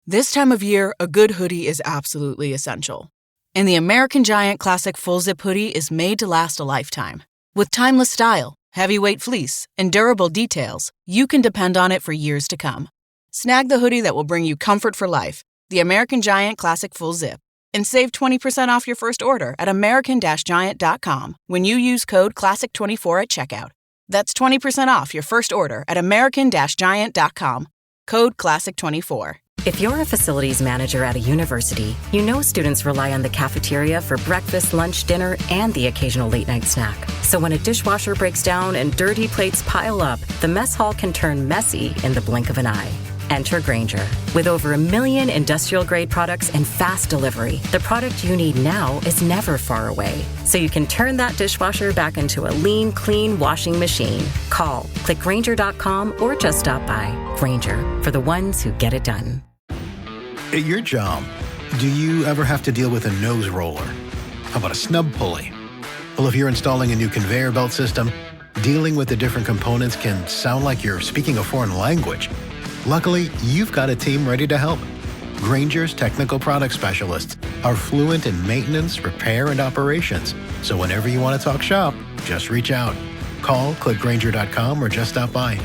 This time of year, a good hoodie is absolutely essential. And the American Giant Classic Full Zip Hoodie is made to last a lifetime. With timeless style, heavyweight fleece, and durable details, you can depend on it for years to come. Snag the hoodie that will bring you comfort for life, the American Giant Classic Full Zip, and save 20% off your first order at american-giant.com when you use code CLASSIC24 at checkout. That's 20% off your first order at american-giant.com. Code CLASSIC24. If you're a facilities manager at a university, you know students rely on the cafeteria for breakfast, lunch, dinner, and the occasional late-night snack. So when a dishwasher breaks down and dirty plates pile up, the mess hall can turn messy in the blink of an eye. Enter Grainger. With over 1 million industrial-grade products and fast delivery, the product you need now is never far away. So you can turn that dishwasher back into a lean, clean washing machine. Call, click Grainger.com, or just stop by. Grainger, for the ones who get it done. At your job, do you ever have to deal with a nose roller? How about a snub pulley? Well, if you're installing a new conveyor belt system, dealing with the different components can sound like you're speaking a foreign language. Luckily, you've got a team ready to help. Grainger's technical product specialists are fluent in maintenance, repair, and operations. So whenever you want to talk shop, just reach out. Call, click Grainger.com, or just stop by.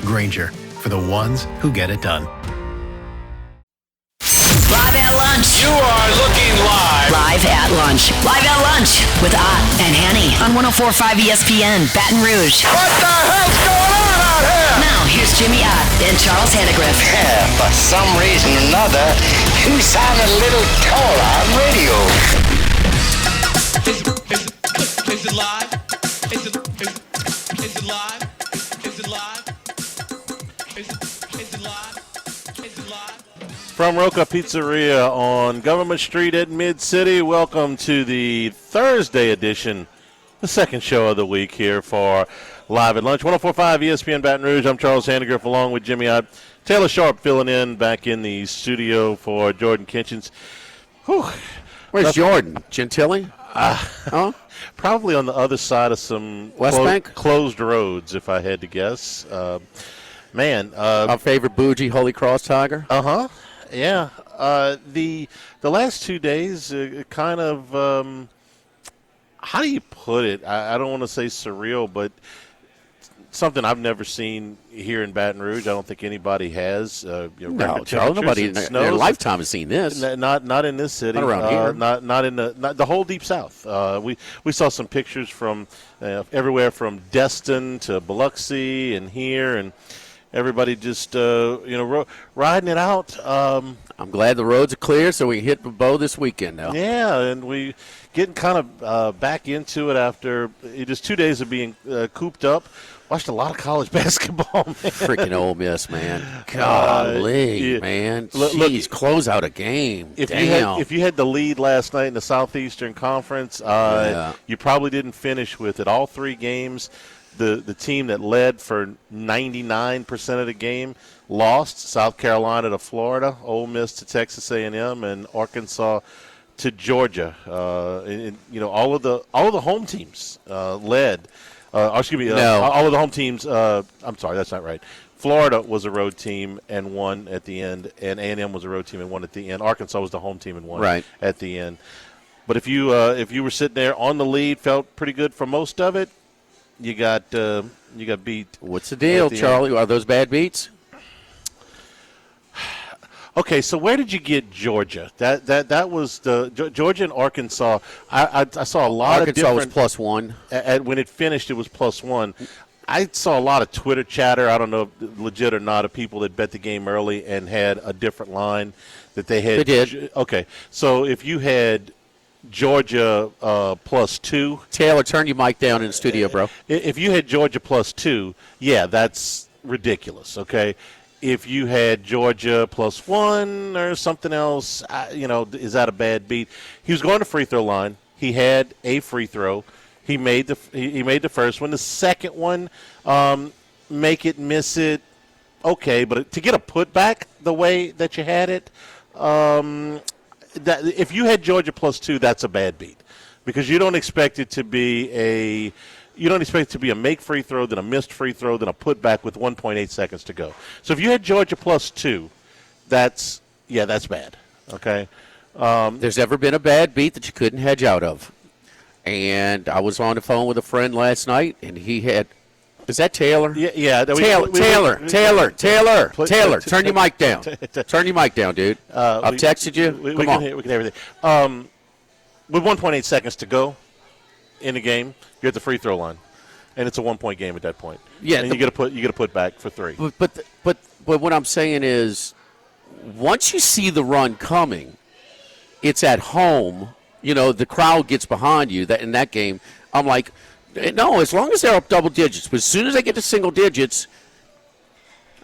Grainger, for the ones who get it done. Live at lunch. You are looking live. Live at lunch. Live at lunch with Ott and Hanny on 104.5 ESPN, Baton Rouge. What the hell's going on out here? Now, here's Jimmy Ott and Charles Hanagriff. Yeah, for some reason or another, you sound a little taller on radio. Is it live? Is it live? Is it live? Is it live? Is it live? From Roca Pizzeria on Government Street at Mid-City, welcome to the Thursday edition, the second show of the week here for Live at Lunch. 104.5 ESPN Baton Rouge. I'm Charles Hanagriff along with Jimmy Ott. Taylor Sharp filling in back in the studio for Jordan Kitchens. Whew. Where's Jordan? Gentilly? Huh? Probably on the other side of some West Bank? Closed roads, if I had to guess. Our favorite bougie Holy Cross Tiger? Uh-huh. Yeah. The last 2 days kind of, how do you put it? I don't want to say surreal, but something I've never seen here in Baton Rouge. I don't think anybody has. No, Charles, nobody in their lifetime has seen this. Not in this city. Not around here. Not in the whole Deep South. We saw some pictures from everywhere from Destin to Biloxi and here, and everybody just riding it out. I'm glad the roads are clear so we can hit the bow this weekend now. Yeah, and we getting kind of back into it after just 2 days of being cooped up. Watched a lot of college basketball, man. Freaking Ole Miss, man. Golly, man. Jeez, close out a game. If you had the lead last night in the Southeastern Conference, you probably didn't finish with it. All three games, the team that led for 99% of the game lost. South Carolina to Florida, Ole Miss to Texas A&M, and Arkansas to Georgia. All of the home teams led. All of the home teams. I'm sorry, that's not right. Florida was a road team and won at the end, and A&M was a road team and won at the end. Arkansas was the home team and won at the end. But if you were sitting there on the lead, felt pretty good for most of it, you got beat. What's the deal, Charlie? Are those bad beats? Okay, so where did you get Georgia? That was the Georgia and Arkansas. I saw a lot of different. Arkansas was +1. When it finished, it was +1. I saw a lot of Twitter chatter. I don't know if legit or not, of people that bet the game early and had a different line that they had. They did. Okay, so if you had Georgia +2. Taylor, turn your mic down in the studio, bro. If you had Georgia +2, yeah, that's ridiculous, okay? If you had Georgia +1 or something else, is that a bad beat? He was going to free throw line. He had a free throw. He made the first one. The second one, make it, miss it, okay. But to get a putback the way that you had it, if you had Georgia +2, that's a bad beat because you don't expect it to be a make free throw, then a missed free throw, then a putback with 1.8 seconds to go. So if you had Georgia +2, that's Yeah, that's bad. Okay. There's ever been a bad beat that you couldn't hedge out of. And I was on the phone with a friend last night, and he had – is that Taylor? Yeah. Taylor, turn your mic down. Turn your mic down, dude. I've texted you. Come on. We can hear everything. With 1.8 seconds to go in the game, you're at the free throw line, and it's a 1-point game at that point. Yeah, and you got to put back for 3. But what I'm saying is, once you see the run coming, it's at home. You know, the crowd gets behind you. That in that game, I'm like, no, as long as they're up double digits. But as soon as they get to single digits,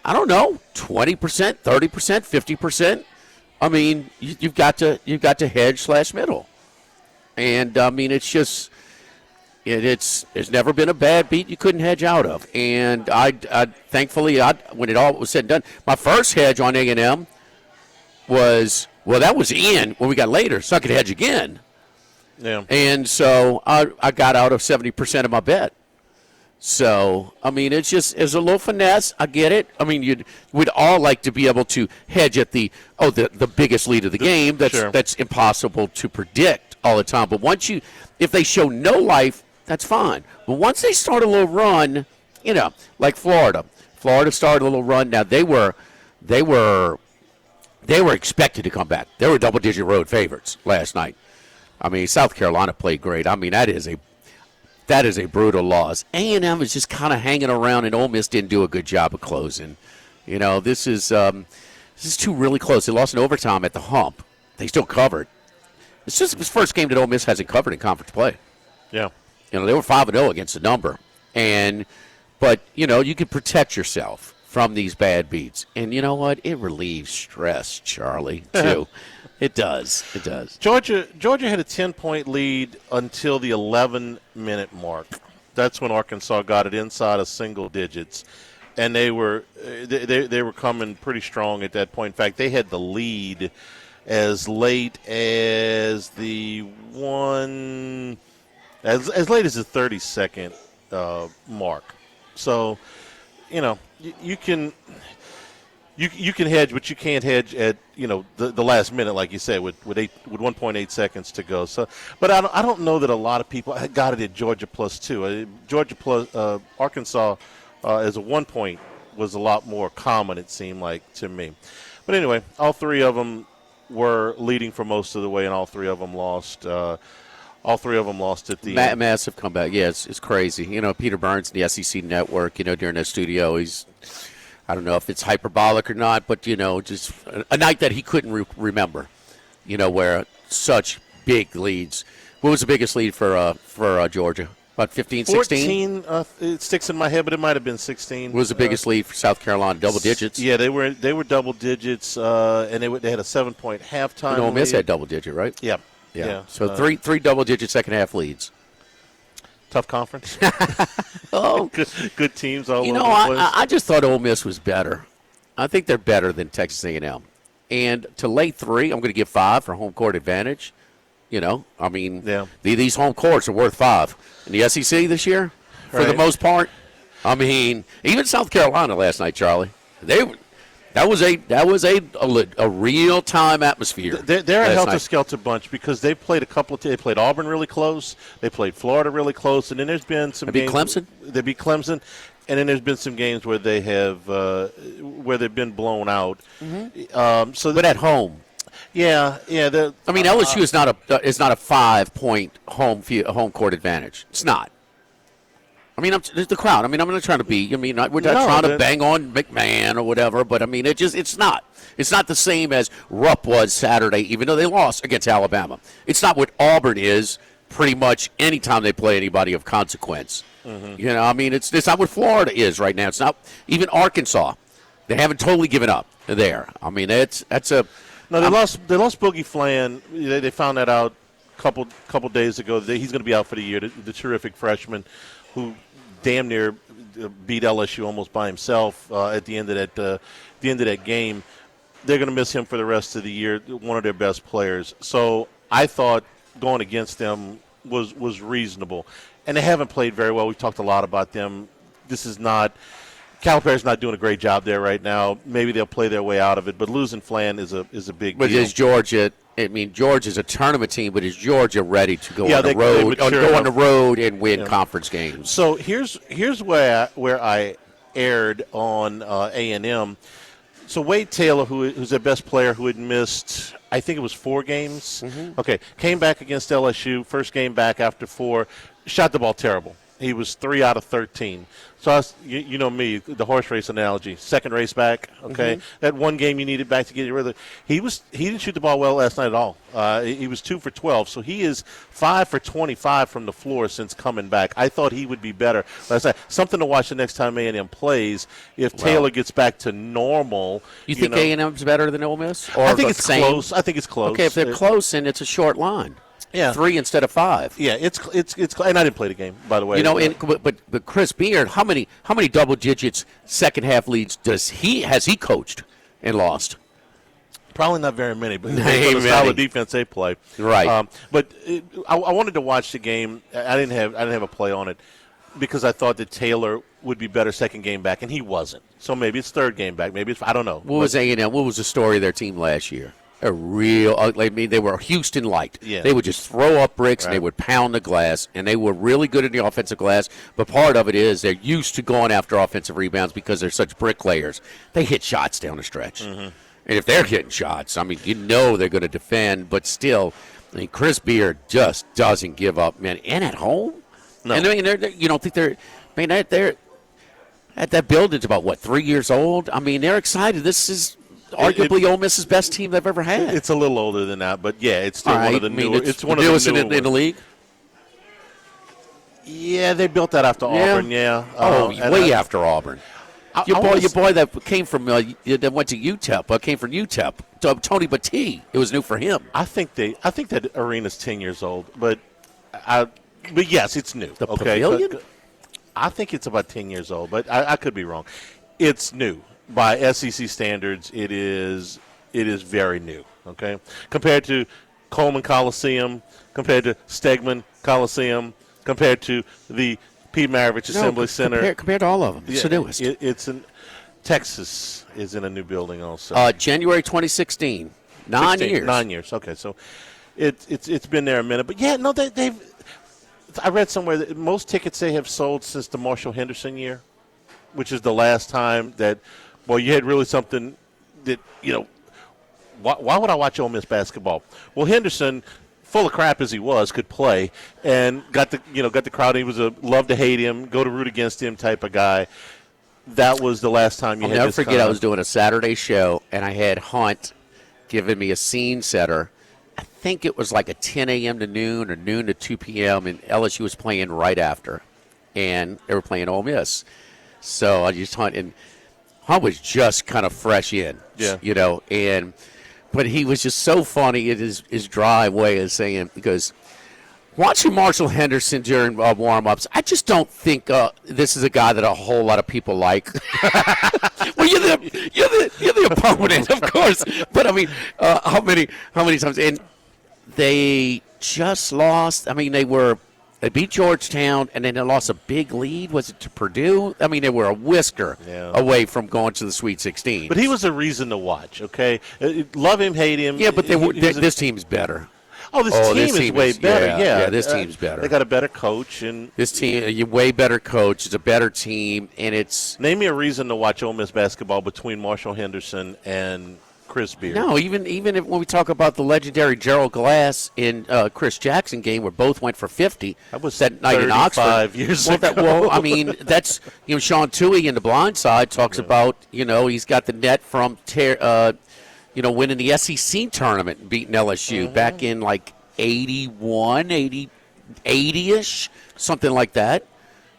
I don't know, 20%, 30%, 50%. I mean, you've got to hedge / middle. And I mean, it's just there's never been a bad beat you couldn't hedge out of. And I thankfully, when it all was said and done, my first hedge on A&M was, well, that was in when we got later, so I could hedge again. Yeah. And so I got out of 70% of my bet. So, I mean, it's a little finesse. I get it. I mean, we'd all like to be able to hedge at the biggest lead of the game. That's impossible to predict all the time. But if they show no life, that's fine. But once they start a little run, you know, like Florida started a little run. Now they were expected to come back. They were double-digit road favorites last night. I mean, South Carolina played great. I mean, that is a brutal loss. A&M is just kind of hanging around, and Ole Miss didn't do a good job of closing. You know, this is two really close. They lost in overtime at the hump. They still covered. It's just the first game that Ole Miss hasn't covered in conference play. Yeah. You know, they were 5-0 against the number. But, you know, you can protect yourself from these bad beats. And you know what? It relieves stress, Charlie, too. It does. It does. Georgia had a 10-point lead until the 11-minute mark. That's when Arkansas got it inside of single digits, and they were coming pretty strong at that point. In fact, they had the lead as late as the as late as the 32nd mark. So, you know, you can hedge, but you can't hedge at, you know, the last minute, like you said, with 1.8 seconds to go. So, but I don't know that a lot of people got it at Georgia +2. Georgia plus Arkansas as a 1 point was a lot more common, it seemed like to me. But anyway, all three of them were leading for most of the way, and all three of them lost. All three of them lost at the end. Massive comeback. Yeah, it's crazy. You know, Peter Burns, the SEC Network, you know, during that studio, I don't know if it's hyperbolic or not, but, you know, just a night that he couldn't remember, you know, where such big leads. What was the biggest lead for Georgia? About 15, 16? 14, it sticks in my head, but it might have been 16. What was the biggest lead for South Carolina? Double digits? Yeah, they were double digits, and they had a 7-point halftime Ole Miss lead. had double digit, right? Yeah. So three double-digit second-half leads. Tough conference. Oh, good teams all over the place. I just thought Ole Miss was better. I think they're better than Texas A&M. And to lay 3, I'm going to give 5 for home court advantage. You know, I mean, these home courts are worth 5 in the SEC this year for the most part. I mean, even South Carolina last night, Charlie, That was a real time atmosphere. They're a helter-skelter bunch because they played they played Auburn really close, they played Florida really close, and then there's been some games. Clemson. They beat Clemson, and then there's been some games where they have where they've been blown out. Mm-hmm. But at home. Yeah. I mean, LSU is not a 5-point home court advantage. It's not. I mean, the crowd. I mean, I'm not trying to be. I mean, we're not trying to bang on McMahon or whatever. But I mean, it's not. It's not the same as Rupp was Saturday, even though they lost against Alabama. It's not what Auburn is. Pretty much any time they play anybody of consequence. Mm-hmm. You know, I mean, it's not what Florida is right now. It's not even Arkansas. They haven't totally given up there. I mean, that's a. No, they lost Boogie Flan. They found that out a couple days ago. He's going to be out for the year. The terrific freshman who damn near beat LSU almost by himself at the end of that game. They're going to miss him for the rest of the year. One of their best players. So I thought going against them was reasonable, and they haven't played very well. We've talked a lot about them. This is not Calipari's not doing a great job there right now. Maybe they'll play their way out of it, but losing Flan is a big but deal. Is Georgia? I mean, Georgia's a tournament team, but is Georgia ready to go on the road and win conference games? So here's where I erred on A&M. So Wade Taylor, who's their best player, who had missed, I think it was 4 games. Okay, came back against LSU, first game back after 4, shot the ball terrible. He was 3 out of 13. So you know me, the horse race analogy. Second race back, okay. That one game you needed back to get rid of it. He didn't shoot the ball well last night at all. He was 2 for 12, so he is 5 for 25 from the floor since coming back. I thought he would be better last night. Something to watch the next time A&M plays. If Taylor gets back to normal, you think A&M's better than Ole Miss? Or I think it's close. I think it's close. Okay, if they're close, and it's a short line. Yeah, 3 instead of 5. Yeah, it's and I didn't play the game, by the way. You know, but Chris Beard, how many double digits second half leads has he coached and lost? Probably not very many, but the solid defense they play. Right. But I wanted to watch the game. I didn't have a play on it because I thought that Taylor would be better second game back, and he wasn't. So maybe it's third game back. Maybe it's I don't know. What was A&M? What was the story of their team last year? They were Houston light. Yeah. They would just throw up bricks and they would pound the glass, and they were really good in the offensive glass. But part of it is they're used to going after offensive rebounds because they're such bricklayers. They hit shots down the stretch. And if they're hitting shots, I mean, you know they're going to defend. But still, I mean, Chris Beard just doesn't give up, man. And at home? No. And I mean, you don't think they're – I mean, they're at that building's about, 3 years old? I mean, they're excited. This is – arguably Ole Miss's best team they've ever had. It's a little older than that, but yeah, it's still one of the newer. It's one of the newest in the league. Yeah, they built that after Auburn. Yeah. Way after Auburn. Your boy that came from that went to UTEP came from UTEP. Tony Battie. It was new for him. I think that arena's 10 years old, but yes, it's new. The Pavilion? I think it's about 10 years old, but I could be wrong. It's new. By SEC standards, it is very new, okay? Compared to Coleman Coliseum, compared to Stegman Coliseum, compared to the Pete Maravich Assembly Center. Compared to all of them. It's the newest. Texas is in a new building also. January 2016. 9 years. 9 years, okay. So it's been there a minute. But, yeah, no, they've – I read somewhere that most tickets they have sold since the Marshall Henderson year, which is the last time that – well, you had really something that, why would I watch Ole Miss basketball? Well, Henderson, full of crap as he was, could play and got the crowd. He was a love to hate him, go to root against him type of guy. That was the last time you had this. I'll never forget I was doing a Saturday show, and I had Hunt giving me a scene setter. I think it was like a 10 a.m. to noon or noon to 2 p.m., and LSU was playing right after, and they were playing Ole Miss. So I just Hunt, and Hunt was just kind of fresh in, but he was just so funny in his dry way of saying, because watching Marshall Henderson during warm-ups, I just don't think this is a guy that a whole lot of people like. Well, you're the opponent, of course, but I mean, how many times? And they just lost. I mean, they beat Georgetown, and then they lost a big lead. Was it to Purdue? I mean, they were a whisker away from going to the Sweet 16. But he was a reason to watch, okay? Love him, hate him. Yeah, but this team's better. Oh, this team is way better, Yeah, this team's better. They got a better coach. And this team, a way better coach. It's a better team, and it's... Name me a reason to watch Ole Miss basketball between Marshall Henderson and Chris Beard. No, even when we talk about the legendary Gerald Glass and Chris Jackson game where both went for 50. That was that night in Oxford. 35 years ago. I mean, that's Sean Toohey in The Blind Side talks about he's got the net from winning the SEC tournament and beating LSU back in like 81, 80-ish, something like that.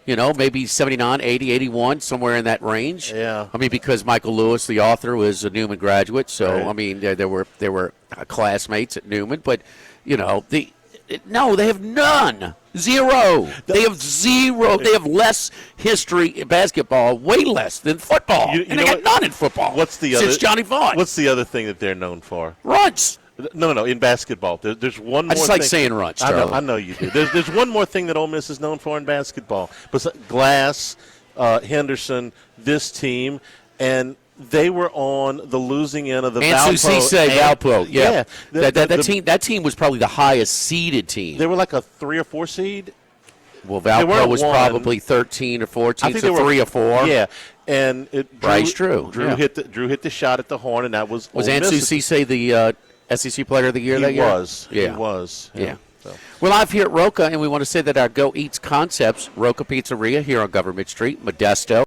Maybe 79, 80, 81, somewhere in that range. Yeah. I mean, because Michael Lewis, the author, was a Newman graduate, so right. I mean, there were classmates at Newman, but they have none. Zero. They have zero. They have less history in basketball, way less than football. And they got none in football. Since Johnny Vaughn. What's the other thing that they're known for? Runs. No. In basketball, there's one more. I just like saying runs, Charlie. I know you do. There's one more thing that Ole Miss is known for in basketball. But Glass, Henderson, this team, and they were on the losing end of the Valpo. Yeah. That team was probably the highest seeded team. They were like a 3 or 4 seed. Well, Valpo was probably 13 or 14, I think so 3 or 4. Yeah, and Drew yeah. hit the shot at the horn, and that was Ansu Cisse the SEC Player of the Year that year? He was. Yeah. So. We're live here at Roca, and we want to say that our Go Eats Concepts, Roca Pizzeria here on Government Street, Modesto.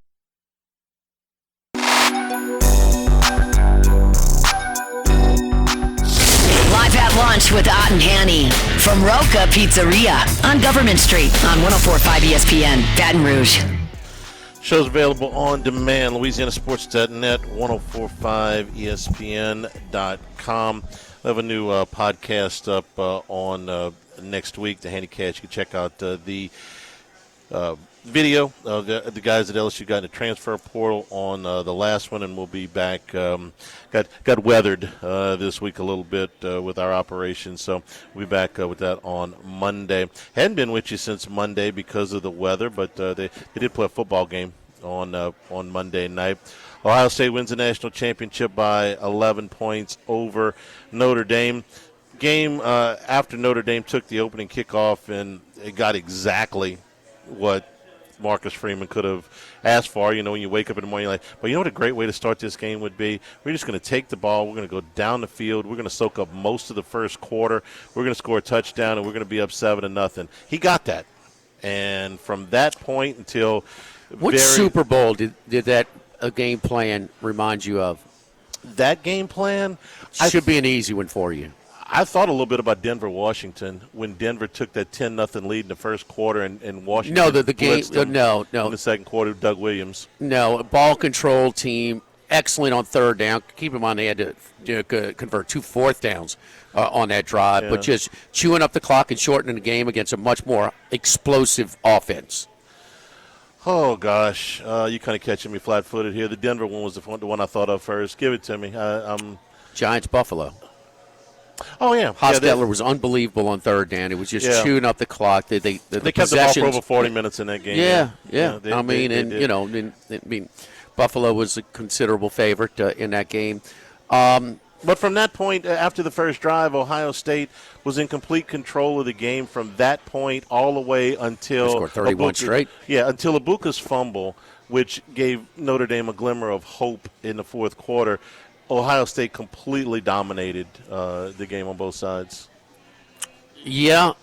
Live at lunch with Ott and Hanny from Roca Pizzeria on Government Street on 104.5 ESPN, Baton Rouge. Show's available on demand, LouisianaSports.net, 104.5ESPN.com. We have a new podcast up on next week, the Handycast. You can check out the video of the guys at LSU got in the transfer portal on the last one, and we'll be back. Got weathered this week a little bit with our operation, so we'll be back with that on Monday. Hadn't been with you since Monday because of the weather, but they did play a football game on Monday night. Ohio State wins the national championship by 11 points over Notre Dame. Game after Notre Dame took the opening kickoff, and it got exactly what Marcus Freeman could have asked for. You know, when you wake up in the morning, you're like, but you know what a great way to start this game would be? We're just going to take the ball. We're going to go down the field. We're going to soak up most of the first quarter. We're going to score a touchdown, and we're going to be up 7-0. He got that. And from that point until what Super Bowl did that game plan remind you of? That game plan? Should be an easy one for you. I thought a little bit about Denver, Washington, when Denver took that 10-0 lead in the first quarter, and Washington. No, the game. No. In the second quarter, Doug Williams. No, a ball control team, excellent on third down. Keep in mind they had to convert 2 fourth downs on that drive, but just chewing up the clock and shortening the game against a much more explosive offense. Oh, gosh. You kind of catching me flat-footed here. The Denver one was the one I thought of first. Give it to me. Giants-Buffalo. Oh, yeah. Hostetler was unbelievable on third down. It was just chewing up the clock. They kept the ball for over 40 minutes in that game. Yeah. Buffalo was a considerable favorite in that game. But from that point, after the first drive, Ohio State was in complete control of the game from that point all the way until scored 31 straight. Yeah, until Ibuka's fumble, which gave Notre Dame a glimmer of hope in the fourth quarter. Ohio State completely dominated the game on both sides. Yeah,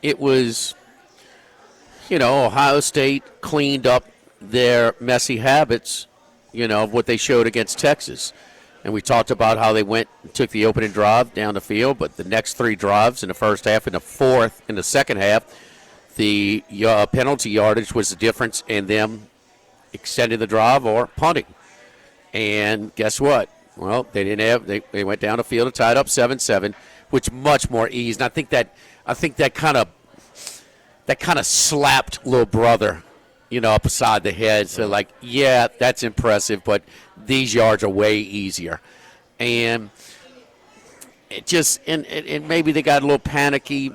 it was, Ohio State cleaned up their messy habits, of what they showed against Texas. And we talked about how they went and took the opening drive down the field, but the next 3 drives in the first half and the fourth in the second half, the penalty yardage was the difference in them extending the drive or punting. And guess what? Well, they didn't have. They went down the field and tied up 7-7, which much more ease. And I think that kind of slapped little brother, up beside the head. So yeah, that's impressive, but these yards are way easier. And it just and maybe they got a little panicky.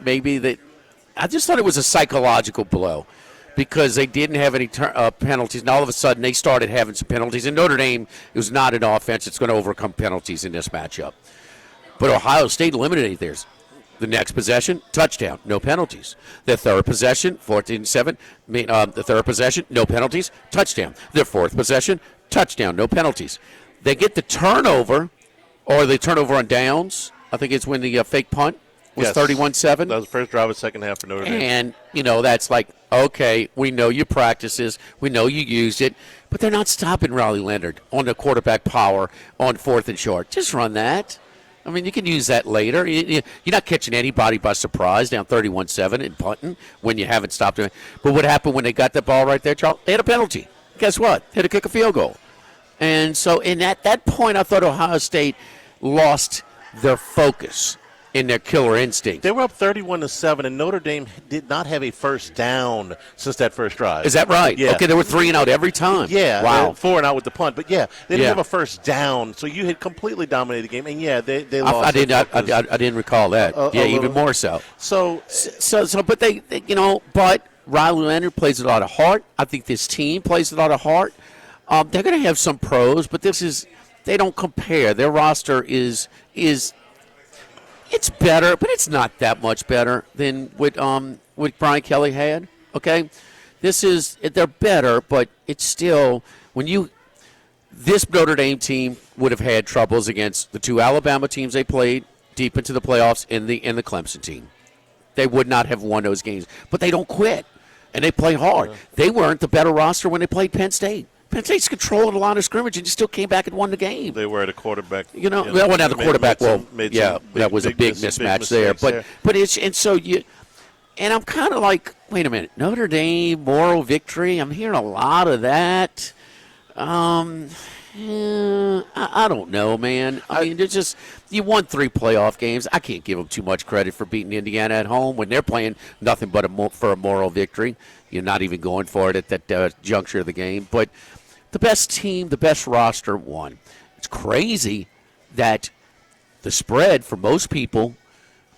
I just thought it was a psychological blow. Because they didn't have any penalties, and all of a sudden they started having some penalties. And Notre Dame is not an offense that's going to overcome penalties in this matchup. But Ohio State eliminated theirs. The next possession, touchdown, no penalties. The third possession, 14-7. The third possession, no penalties, touchdown. Their fourth possession, touchdown, no penalties. They get the turnover, or the turnover on downs. I think it's when the fake punt was 31-7. That was the first drive of the second half for Notre Dame. And, that's like, okay, we know your practices. We know you used it. But they're not stopping Riley Leonard on the quarterback power on 4th and short. Just run that. I mean, you can use that later. You're not catching anybody by surprise down 31-7 and punting when you haven't stopped it. But what happened when they got the ball right there, Charles? They had a penalty. Guess what? They had to kick a field goal. And so at that point, I thought Ohio State lost their focus in their killer instinct. They were up 31-7, and Notre Dame did not have a first down since that first drive. Is that right? Yeah. Okay, they were 3 and out every time. Yeah. Wow. 4 and out with the punt. But, they didn't have a first down, so you had completely dominated the game. And, they lost. I didn't recall that. Even more so. So but but Riley Leonard plays a lot of heart. I think this team plays a lot of heart. They're going to have some pros, but they don't compare. Their roster is it's better, but it's not that much better than what Brian Kelly had. Okay, they're better, but it's still this Notre Dame team would have had troubles against the two Alabama teams they played deep into the playoffs and the Clemson team. They would not have won those games, but they don't quit and they play hard. They weren't the better roster when they played Penn State. Penn State's controlling a line of scrimmage and still came back and won the game. They were at a quarterback. That wasn't at the quarterback. That was a big mismatch there. But it's and so you. And I'm kind of like, wait a minute, Notre Dame, moral victory. I'm hearing a lot of that. I don't know, man. I mean, there's just you won 3 playoff games. I can't give them too much credit for beating Indiana at home when they're playing nothing but for a moral victory. You're not even going for it at that juncture of the game. But the best team, the best roster won. It's crazy that the spread for most people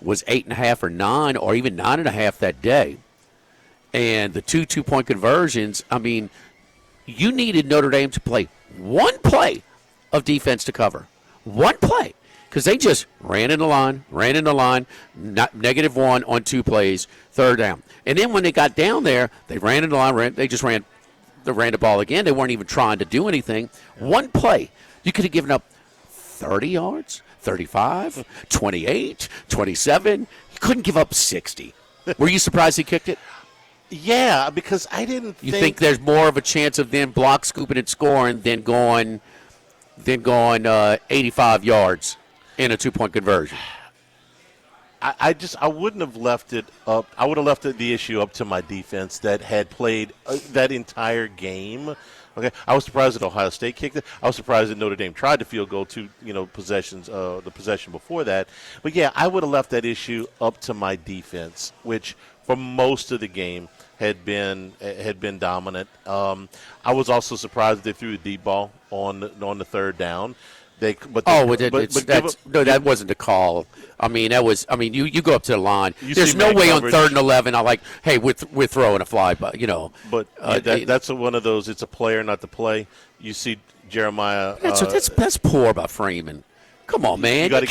was 8.5 or 9 or even 9.5 that day. And the 2 2-point conversions, I mean, you needed Notre Dame to play one play of defense to cover. One play. Because they just ran in the line, -1 on 2 plays, 3rd down. And then when they got down there, they ran in the line, they ran the ball again. They weren't even trying to do anything. One play. You could have given up 30 yards. 35, 28, 27. He couldn't give up 60. Were you surprised he kicked it? Yeah, because I didn't You think there's more of a chance of them block scooping and scoring than going 85 yards in a 2-point conversion? I wouldn't have left it up. I would have left the issue up to my defense that had played that entire game. Okay, I was surprised that Ohio State kicked it. I was surprised that Notre Dame tried to field goal 2 possessions, the possession before that. But yeah, I would have left that issue up to my defense, which for most of the game had been dominant. I was also surprised that they threw the deep ball on the 3rd down. That wasn't a call. I mean, you go up to the line. There's no way coverage. on 3rd and 11. I'm like, hey, we're throwing a fly, but But that's one of those. It's a player, not the play. You see Jeremiah. That's poor by Freeman. Come on, man. You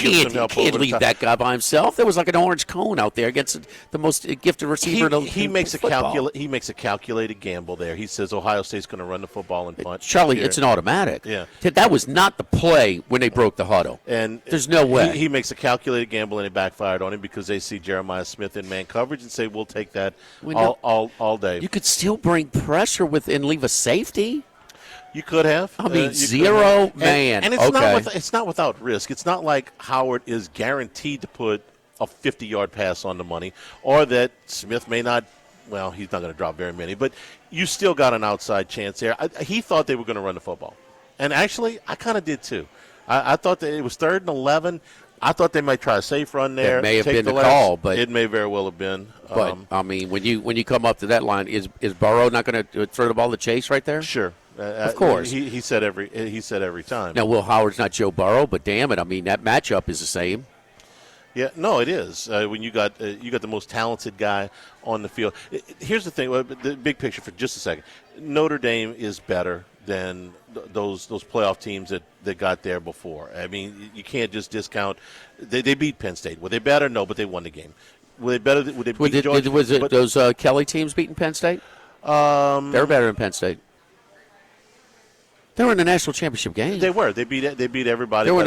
can't leave that guy by himself. There was like an orange cone out there against the most gifted receiver he makes a calculated gamble there. He says Ohio State's going to run the football and punt. Charlie, it's an automatic. Yeah. That was not the play when they broke the huddle. And there's no way. He makes a calculated gamble and it backfired on him because they see Jeremiah Smith in man coverage and say, we'll take that all day. You could still bring pressure and leave a safety. You could have. I mean, zero man. And it's not without risk. It's not like Howard is guaranteed to put a 50-yard pass on the money or that Smith may not. Well, he's not going to drop very many. But you still got an outside chance there. He thought they were going to run the football. And actually, I kind of did too. I thought that it was 3rd and 11. I thought they might try a safe run there. It may have been the call, but it may very well have been. But, I mean, when you come up to that line, is Burrow not going to throw the ball to Chase right there? Sure. Of course, he said every time. Now, Will Howard's not Joe Burrow, but damn it, I mean that matchup is the same. Yeah, no, it is. When you got the most talented guy on the field. Here's the thing: the big picture for just a second. Notre Dame is better than those playoff teams that got there before. I mean, you can't just discount. They beat Penn State. Were they better? No, but they won the game. Were they better? Would they beat Georgia? Was it those Kelly teams beating Penn State? They were better than Penn State. They were in the national championship game. They were. They beat everybody. They were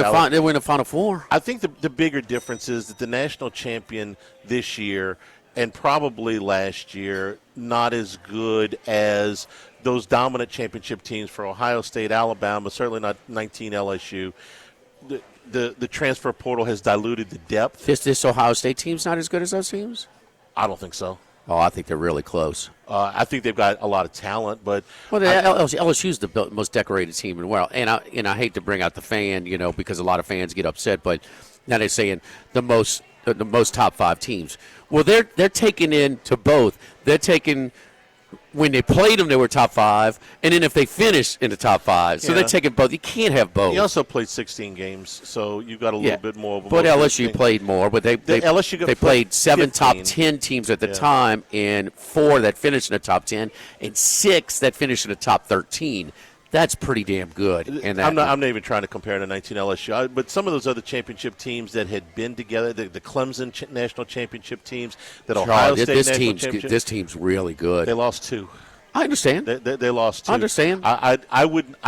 in the Final Four. I think the bigger difference is that the national champion this year and probably last year not as good as those dominant championship teams for Ohio State, Alabama, certainly not 19 LSU. The transfer portal has diluted the depth. This Ohio State team's not as good as those teams? I don't think so. Oh, I think they're really close. I think they've got a lot of talent, but LSU's the most decorated team in the world. And I hate to bring out the fan, because a lot of fans get upset, but now they're saying the most top 5 teams. Well, they're taking into both. They're taking. When they played them, they were top 5, and then if they finish in the top 5, so they're taking both. You can't have both. He also played 16 games, so you've got a little bit more of a. But LSU played more, but they played 7 top 10 teams at the time, and 4 that finished in the top 10, and 6 that finished in the top 13. That's pretty damn good. And I'm not even trying to compare to 19 LSU, but some of those other championship teams that had been together, the Clemson national championship teams, that Ohio State national championship. This team's really good. They lost 2. I understand. They lost 2. I understand. I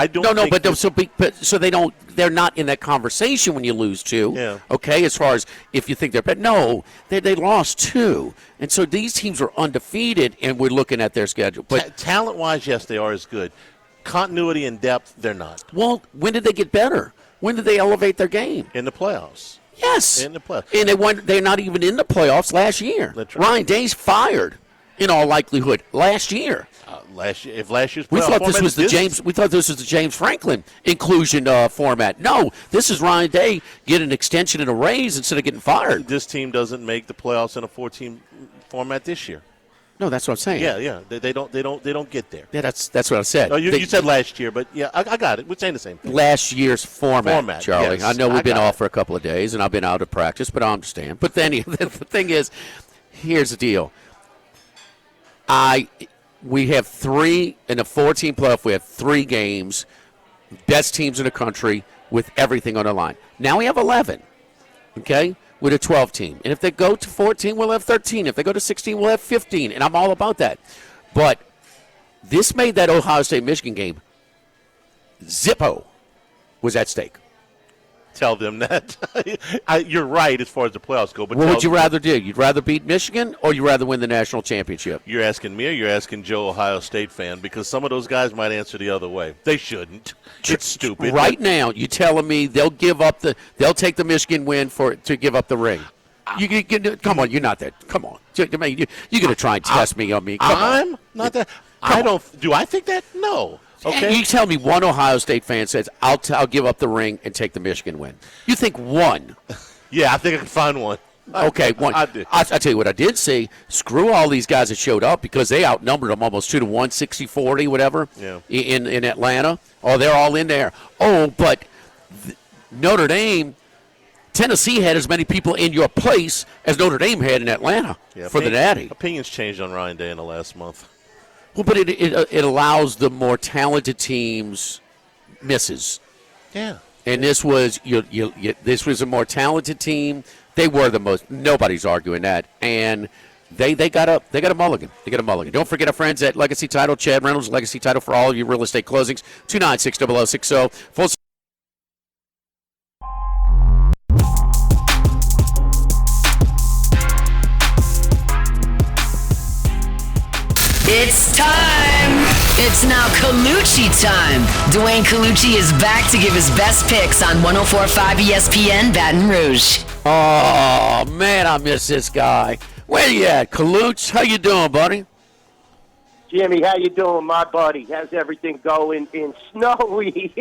don't. No, but so they don't. They're not in that conversation when you lose 2. Yeah. Okay, as far as if you think they're bad, no, they lost 2, and so these teams are undefeated, and we're looking at their schedule. But talent-wise, yes, they are as good. Continuity and depth, they're not. Well, when did they get better? When did they elevate their game? In the playoffs. Yes. In the playoffs. And they're not even in the playoffs last year. That's right. Ryan Day's fired, in all likelihood, last year. Last year's playoff we thought format we thought this was the James Franklin inclusion format. No, this is Ryan Day get an extension and a raise instead of getting fired. This team doesn't make the playoffs in a 4-team format this year. No, that's what I'm saying. Yeah. They don't get there. Yeah, that's what I said. Oh, you said last year, but yeah, I got it. We're saying the same thing. Last year's format, Charlie. Yes, I know we've been off it. for a couple of days, and I've been out of practice, but I understand. But then the thing is, here's the deal. We have 3 in a 4-team playoff. We have 3 games, best teams in the country with everything on the line. Now we have 11. Okay. With a 12 team. And if they go to 14, we'll have 13. If they go to 16, we'll have 15. And I'm all about that. But this made that Ohio State-Michigan game, Zippo was at stake. Tell them that. You're right as far as the playoffs go. But what would you rather do? You'd rather beat Michigan or you'd rather win the national championship? You're asking me or you're asking Joe, Ohio State fan? Because some of those guys might answer the other way. They shouldn't. It's stupid. Right now, you telling me they'll take the Michigan win to give up the ring? Come on, you're not that. Come on, you're going to try and test me on me. I'm not that. I don't. Do I think that? No. Okay. You tell me one Ohio State fan says, I'll give up the ring and take the Michigan win. You think one? Yeah, I think I can find one. Okay, one. I did. I tell you what I did see. Screw all these guys that showed up because they outnumbered them almost 2-1, 60-40, whatever, in Atlanta. Oh, they're all in there. Oh, but Notre Dame, Tennessee had as many people in your place as Notre Dame had in Atlanta for the Natty. Opinions changed on Ryan Day in the last month. Well, but it allows the more talented teams misses. Yeah. And this was this was a more talented team. They were the most. Nobody's arguing that. And they got a mulligan. They got a mulligan. Don't forget our friends at Legacy Title. Chad Reynolds, Legacy Title for all of your real estate closings. 296-0060. Full. It's time. It's now Colucci time. Dwayne Colucci is back to give his best picks on 104.5 ESPN Baton Rouge. Oh, man, I miss this guy. Where you at, Colucci? How you doing, buddy? Jimmy, how you doing, my buddy? How's everything going in snowy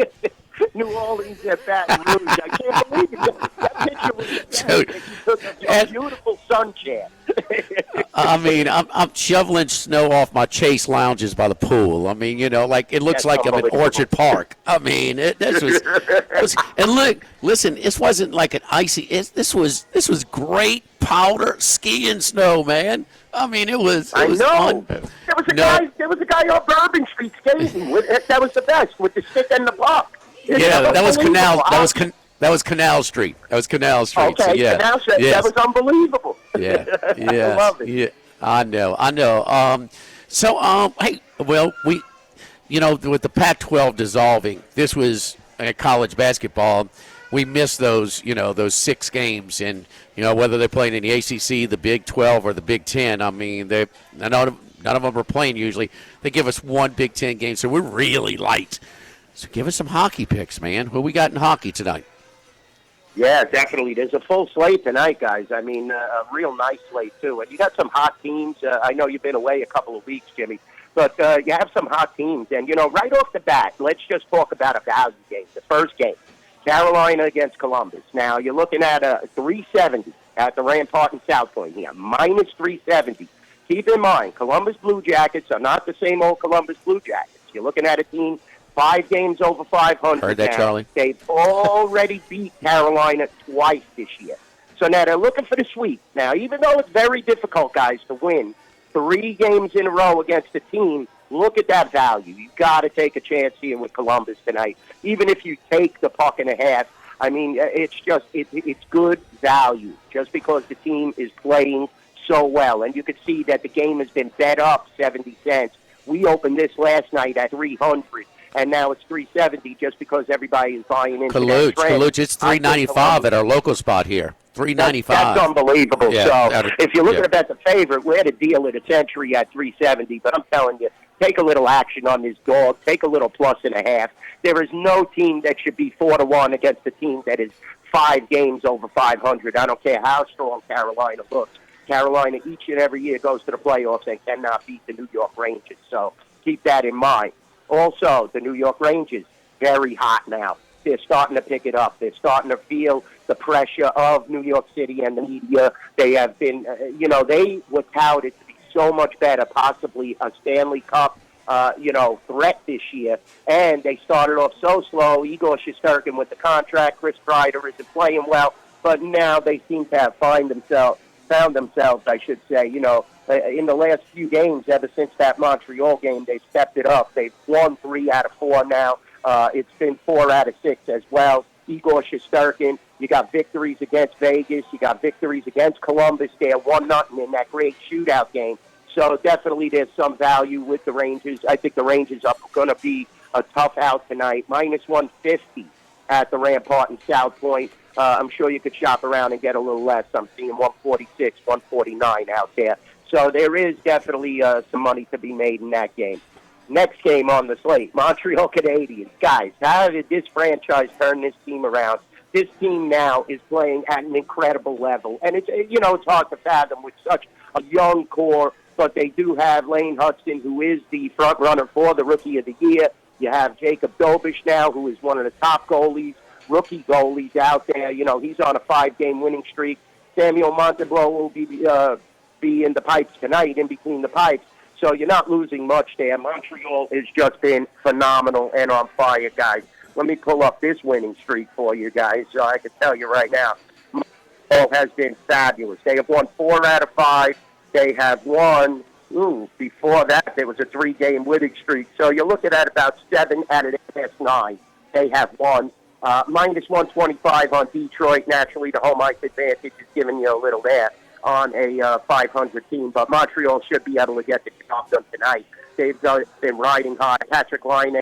New Orleans at Baton Rouge? I can't believe it. That picture was a beautiful sunshine. I mean, I'm shoveling snow off my Chase lounges by the pool. I mean, like it looks like I'm in Orchard Park. I mean, this was and look, listen, this wasn't like an icy. This was great powder skiing snow, man. I mean, it was. I know. There was a guy on Bourbon Street skating. That was the best with the stick and the puck. That was Canal. That was Canal Street. Okay, so, yeah. Canal Street. Yes. That was unbelievable. Yeah, I love it. Yeah, I know. Hey, well, we, with the Pac-12 dissolving, this was college basketball. We missed those 6 games, and whether they're playing in the ACC, the Big 12, or the Big 10. I mean, none of them are playing usually. They give us one Big 10 game, so we're really light. So give us some hockey picks, man. What we got in hockey tonight? Yeah, definitely. There's a full slate tonight, guys. I mean, a real nice slate, too. And you got some hot teams. I know you've been away a couple of weeks, Jimmy, but you have some hot teams. And, right off the bat, let's just talk about a value game. The first game, Carolina against Columbus. Now, you're looking at a 370 at the Rampart in South Point here, minus 370. Keep in mind, Columbus Blue Jackets are not the same old Columbus Blue Jackets. You're looking at a team 5 games over 500. Heard that, now. Charlie? They've already beat Carolina twice this year. So now they're looking for the sweep. Now, even though it's very difficult, guys, to win 3 games in a row against a team look at that value. You've got to take a chance here with Columbus tonight. Even if you take the puck-and-a-half, I mean, it's good value just because the team is playing so well. And you can see that the game has been bet up 70 cents. We opened this last night at 300, and now it's 370 just because everybody is buying into that trend. Kaluch, it's 395 at our local spot here. 395. That's unbelievable. Yeah, so if you're looking to bet the favorite, we had a deal at a Century at 370, but I'm telling you, take a little action on this dog. Take a little +1.5. There is no team that should be 4-1 against a team that is 5 games over 500. I don't care how strong Carolina looks. Carolina each and every year goes to the playoffs and cannot beat the New York Rangers. So keep that in mind. Also, the New York Rangers, very hot now. They're starting to pick it up. They're starting to feel the pressure of New York City and the media. They have been, they were touted to be so much better, possibly a Stanley Cup, threat this year. And they started off so slow. Igor Shesterkin with the contract. Chris Kreider isn't playing well. But now they seem to have found themselves, I should say, in the last few games, ever since that Montreal game, they've stepped it up. They've won 3 out of 4 now. It's been 4 out of 6 as well. Igor Shesterkin, you got victories against Vegas. You got victories against Columbus. They're 1-0 in that great shootout game. So definitely there's some value with the Rangers. I think the Rangers are going to be a tough out tonight. -150 at the Rampart in South Point. I'm sure you could shop around and get a little less. I'm seeing 146, 149 out there. So there is definitely some money to be made in that game. Next game on the slate, Montreal Canadiens. Guys, how did this franchise turn this team around? This team now is playing at an incredible level. And it's hard to fathom with such a young core, but they do have Lane Hudson, who is the front runner for the Rookie of the Year. You have Jacob Dobish now, who is one of the top rookie goalies out there. He's on a 5-game winning streak. Samuel Montembeault will be in the pipes tonight, in between the pipes. So you're not losing much there. Montreal has just been phenomenal and on fire, guys. Let me pull up this winning streak for you guys, so I can tell you right now. Montreal has been fabulous. They have won 4 out of 5. They have won, before that, there was a 3-game winning streak. So you're looking at about 7 out of the past 9 they have won. -125 on Detroit. Naturally, the home ice advantage is giving you a little there on a 500 team. But Montreal should be able to get the job done tonight. They've been riding high. Patrick Laine,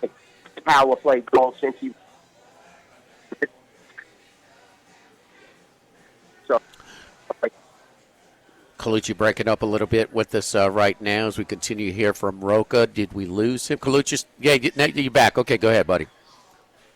power play goal since he... So... Colucci breaking up a little bit with us right now as we continue to hear from Roca. Did we lose him? Colucci, you're back. Okay, go ahead, buddy.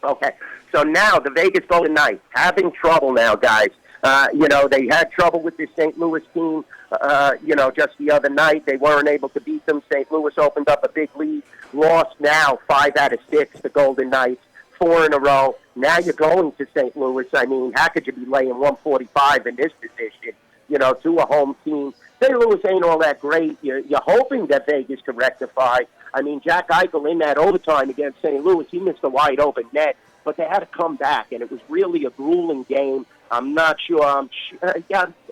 Okay, so now the Vegas Golden Knights having trouble now, guys. They had trouble with this St. Louis team, just the other night. They weren't able to beat them. St. Louis opened up a big lead, lost now 5 out of 6, the Golden Knights, 4 in a row. Now you're going to St. Louis. I mean, how could you be laying 145 in this position, to a home team? St. Louis ain't all that great. You're hoping that Vegas can rectify. I mean, Jack Eichel in that overtime against St. Louis, he missed a wide-open net, but they had to come back, and it was really a grueling game. I'm not sure. I'm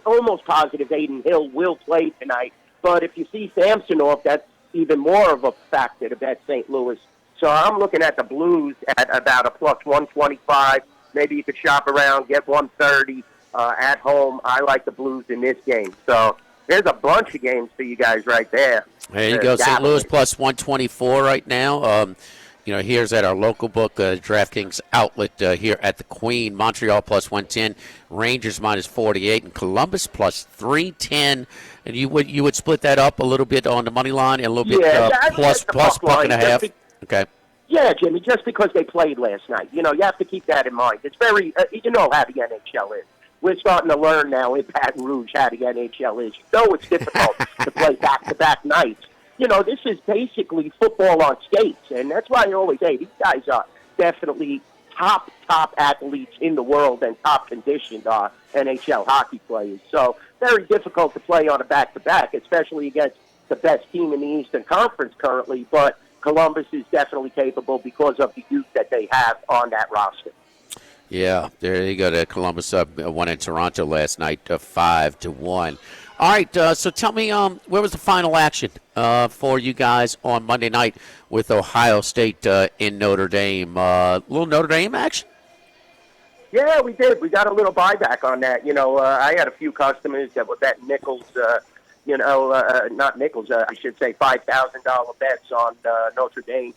almost positive Aiden Hill will play tonight. But if you see Samsonov, that's even more of a factor to bet St. Louis. So I'm looking at the Blues at about a +125. Maybe you could shop around, get 130 at home. I like the Blues in this game. So there's a bunch of games for you guys right there. There you go. St. Louis +124 right now. Here's at our local book, DraftKings outlet here at the Queen. Montreal +110, Rangers -48, and Columbus +310. And you would split that up a little bit on the money line and a little bit plus $1.50. Okay. Yeah, Jimmy, just because they played last night. You have to keep that in mind. It's very, how the NHL is. We're starting to learn now in Baton Rouge how the NHL is. It's difficult to play back-to-back nights. This is basically football on skates, and that's why I always say these guys are definitely top athletes in the world and top conditioned NHL hockey players. So very difficult to play on a back-to-back, especially against the best team in the Eastern Conference currently, but Columbus is definitely capable because of the youth that they have on that roster. Yeah, there you go. To Columbus won in Toronto last night, 5-1. All right, so tell me, where was the final action for you guys on Monday night with Ohio State in Notre Dame? Little Notre Dame action? Yeah, we did. We got a little buyback on that. I had a few customers that were betting nickels, not nickels, I should say $5,000 bets on Notre Dame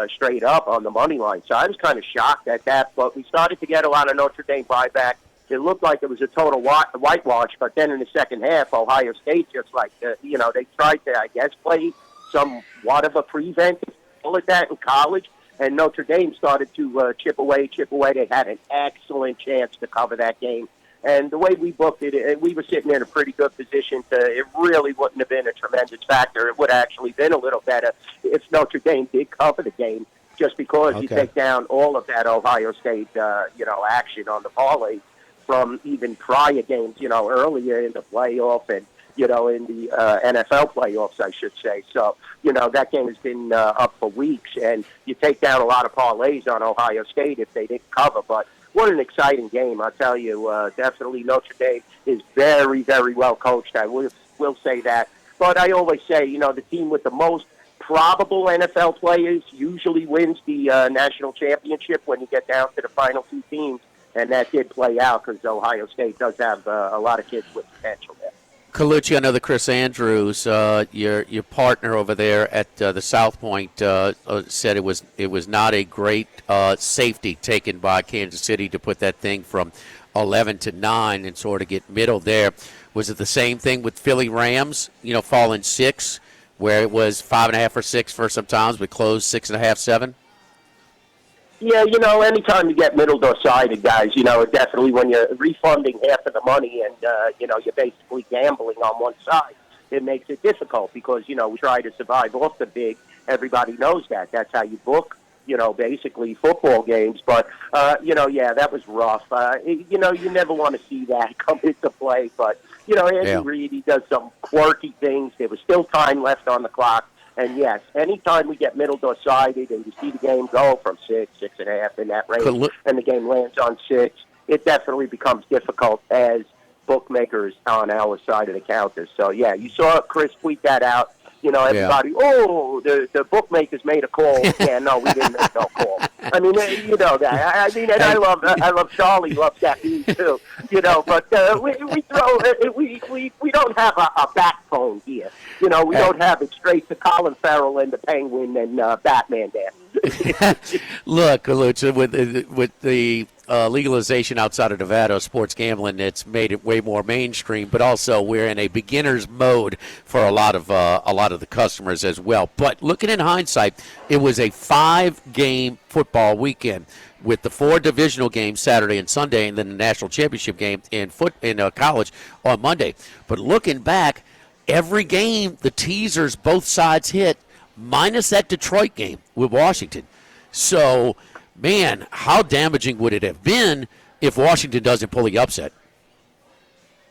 straight up on the money line. So I was kind of shocked at that, but we started to get a lot of Notre Dame buyback. It looked like it was a total whitewash, but then in the second half, Ohio State just they tried to, I guess, play somewhat of a preventive, call it that, in college. And Notre Dame started to chip away. They had an excellent chance to cover that game. And the way we booked it, we were sitting in a pretty good position. It really wouldn't have been a tremendous factor. It would have actually been a little better if Notre Dame did cover the game, just because you take down all of that Ohio State, action on the parlay from even prior games, earlier in the playoff and, in the NFL playoffs, I should say. So, that game has been up for weeks, and you take down a lot of parlays on Ohio State if they didn't cover. But what an exciting game, I'll tell you. Definitely Notre Dame is very, very well coached. I will say that. But I always say, the team with the most probable NFL players usually wins the national championship when you get down to the final two teams. And that did play out because Ohio State does have a lot of kids with potential there. Colucci, I know that Chris Andrews, your partner over there at the South Point, said it was not a great safety taken by Kansas City to put that thing from 11 to 9 and sort of get middle there. Was it the same thing with Philly Rams? Falling 6, where it was 5.5 or 6 for some times, but closed 6.5, 7. Yeah, anytime you get middle or sided, guys, definitely when you're refunding half of the money and, you're basically gambling on one side, it makes it difficult because, we try to survive off the big. Everybody knows that. That's how you book, basically football games. But, that was rough. You never want to see that come into play. But, Andy Reid, he does some quirky things. There was still time left on the clock. And, yes, anytime we get middle or sided and you see the game go from 6, 6.5 in that range, and the game lands on 6, it definitely becomes difficult as bookmakers on our side of the counter. So, yeah, you saw Chris tweet that out. Everybody, the bookmakers made a call. Yeah, no, we didn't make no call. I mean, that. And I love Charlie loves that meme too. But we don't have a backbone here. We don't have it straight to Colin Farrell and the Penguin and Batman there. Look, Lucha, with the legalization outside of Nevada, sports gambling, it's made it way more mainstream. But also, we're in a beginner's mode for a lot of the customers as well. But looking in hindsight, it was a 5-game football weekend with the 4 divisional games Saturday and Sunday, and then the national championship game in college on Monday. But looking back, every game the teasers both sides hit, minus that Detroit game with Washington. So, man, how damaging would it have been if Washington doesn't pull the upset?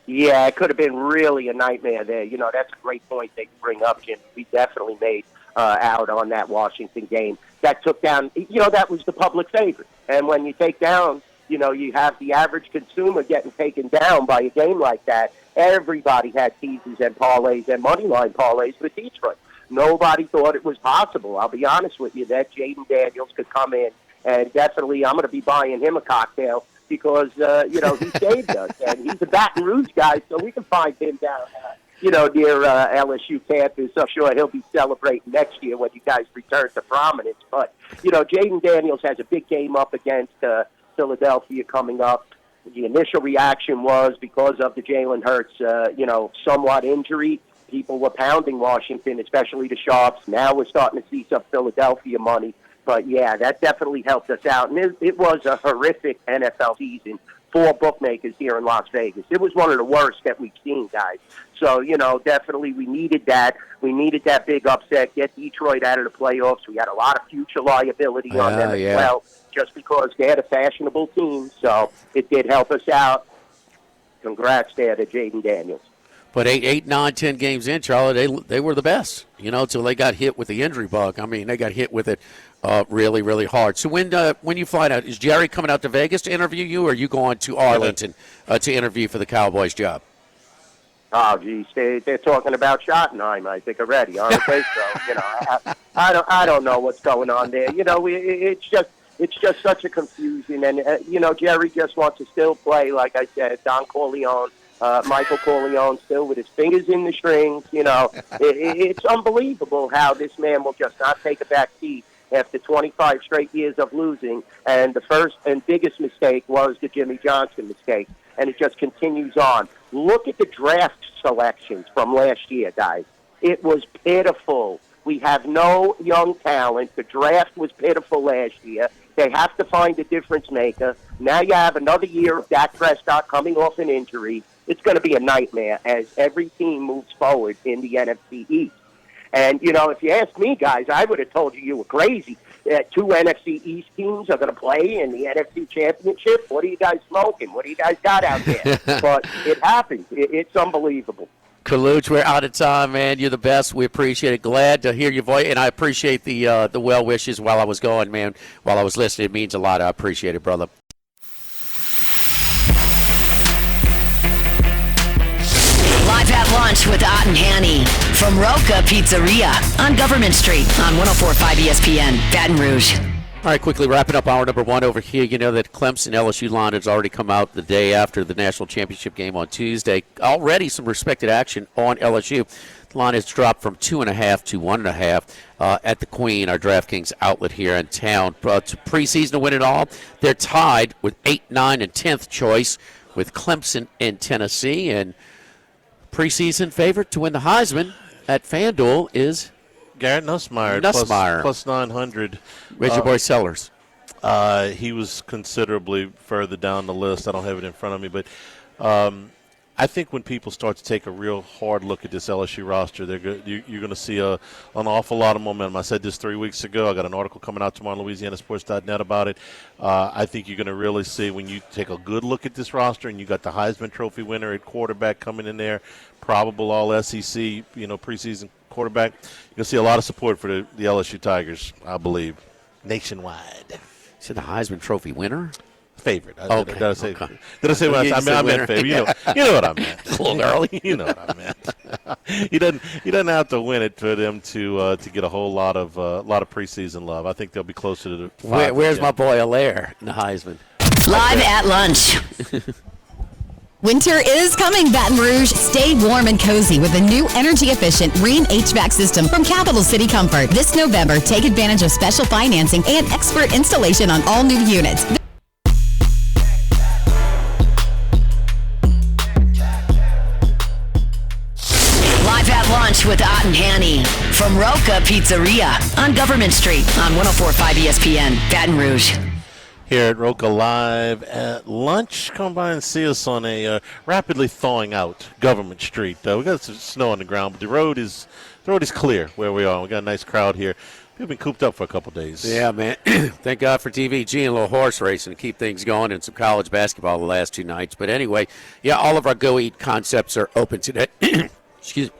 Yeah, it could have been really a nightmare there. That's a great point they bring up, Jim. We definitely made out on that Washington game. That took down, that was the public favorite. And when you take down, you have the average consumer getting taken down by a game like that. Everybody had teasers and parlays and moneyline parlays with Detroit. Nobody thought it was possible. I'll be honest with you, that Jaden Daniels could come in, and definitely I'm going to be buying him a cocktail because, he saved us. And he's a Baton Rouge guy, so we can find him down, near LSU campus. I'm sure he'll be celebrating next year when you guys return to prominence. But, Jaden Daniels has a big game up against Philadelphia coming up. The initial reaction was because of the Jalen Hurts, somewhat injury. People were pounding Washington, especially the Sharps. Now we're starting to see some Philadelphia money. But, yeah, that definitely helped us out. And it was a horrific NFL season for bookmakers here in Las Vegas. It was one of the worst that we've seen, guys. So, definitely we needed that. We needed that big upset, get Detroit out of the playoffs. We had a lot of future liability on them as well, just because they're a fashionable team. So it did help us out. Congrats there to Jaden Daniels. But 8, 9, 10 games in, Charlie, they were the best, until they got hit with the injury bug. I mean, they got hit with it really, really hard. So when you fly out, is Jerry coming out to Vegas to interview you, or are you going to Arlington to interview for the Cowboys job? Oh, geez, they're talking about Schottenheim, I think, already, aren't they? So, I don't know what's going on there. It's just such a confusion, and Jerry just wants to still play, like I said, Don Corleone, Michael Corleone, still with his fingers in the strings. It's unbelievable how this man will just not take a back seat after 25 straight years of losing, and the first and biggest mistake was the Jimmy Johnson mistake, and it just continues on. Look at the draft selections from last year, guys. It was pitiful. We have no young talent. The draft was pitiful last year. They have to find a difference maker. Now you have another year of Dak Prescott coming off an injury. It's going to be a nightmare as every team moves forward in the NFC East. And, if you ask me, guys, I would have told you were crazy. 2 NFC East teams are going to play in the NFC Championship. What are you guys smoking? What do you guys got out there? But it happens. It's unbelievable. Kaluch, we're out of time, man. You're the best. We appreciate it. Glad to hear your voice, and I appreciate the well wishes while I was going, man. While I was listening, it means a lot. I appreciate it, brother. Live at lunch with Ott and Hanny from Roca Pizzeria on Government Street on 104.5 ESPN, Baton Rouge. All right, quickly wrapping up hour number 1 over here. You know that Clemson LSU line has already come out the day after the national championship game on Tuesday. Already some respected action on LSU. The line has dropped from 2.5 to 1.5 at the Queen, our DraftKings outlet here in town. To preseason to win it all, they're tied with 8, 9, and 10th choice with Clemson and Tennessee. And preseason favorite to win the Heisman at FanDuel is Garrett Nussmeier. Plus 900. Reggie Boy Sellers. He was considerably further down the list. I don't have it in front of me, but I think when people start to take a real hard look at this LSU roster, you're going to see an awful lot of momentum. I said this 3 weeks ago. I got an article coming out tomorrow on LouisianaSports.net about it. I think you're going to really see when you take a good look at this roster, and you got the Heisman Trophy winner at quarterback coming in there, probable All-SEC, preseason quarterback. You're going to see a lot of support for the LSU Tigers, I believe, nationwide. You said the Heisman Trophy winner? Favorite. Okay. Did I say what I meant favorite? You know what I meant. A little early. You know what I meant. He doesn't have to win it for them to get a whole lot of preseason love. I think they'll be closer to the 5. Where's my boy Allaire in the Heisman? Live at lunch. Winter is coming, Baton Rouge. Stay warm and cozy with a new energy-efficient Rheem HVAC system from Capital City Comfort. This November, take advantage of special financing and expert installation on all new units. Live at lunch with Ott and Hanny from Roca Pizzeria on Government Street on 104.5 ESPN, Baton Rouge. Here at Roca Live at lunch. Come by and see us on a rapidly thawing out Government Street. We got some snow on the ground, but the road is clear where we are. We got a nice crowd here. People been cooped up for a couple days. Yeah, man. Thank God for TVG and a little horse racing to keep things going, and some college basketball the last 2 nights. But anyway, yeah, all of our Go Eat concepts are open today. Excuse me.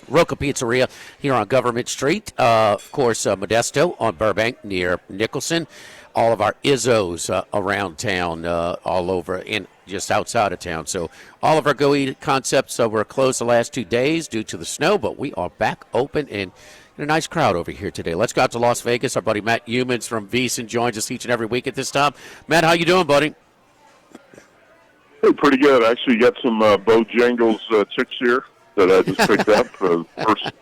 Roca Pizzeria here on Government Street. Of course, Modesto on Burbank near Nicholson. All of our Izzos around town, all over and just outside of town. So all of our Go Eat concepts were closed the last 2 days due to the snow, but we are back open and a nice crowd over here today. Let's go out to Las Vegas. Our buddy Matt Humans from VEASAN joins us each and every week at this time. Matt, how you doing, buddy? Hey, pretty good. I actually got some Bojangles chicks here that I just picked up.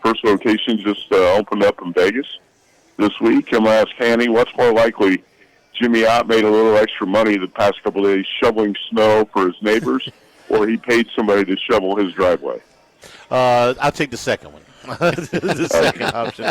First location just opened up in Vegas this week. I'm going to ask Hanny, what's more likely? Jimmy Ott made a little extra money the past couple of days shoveling snow for his neighbors, or he paid somebody to shovel his driveway? I'll take the second one. The second option.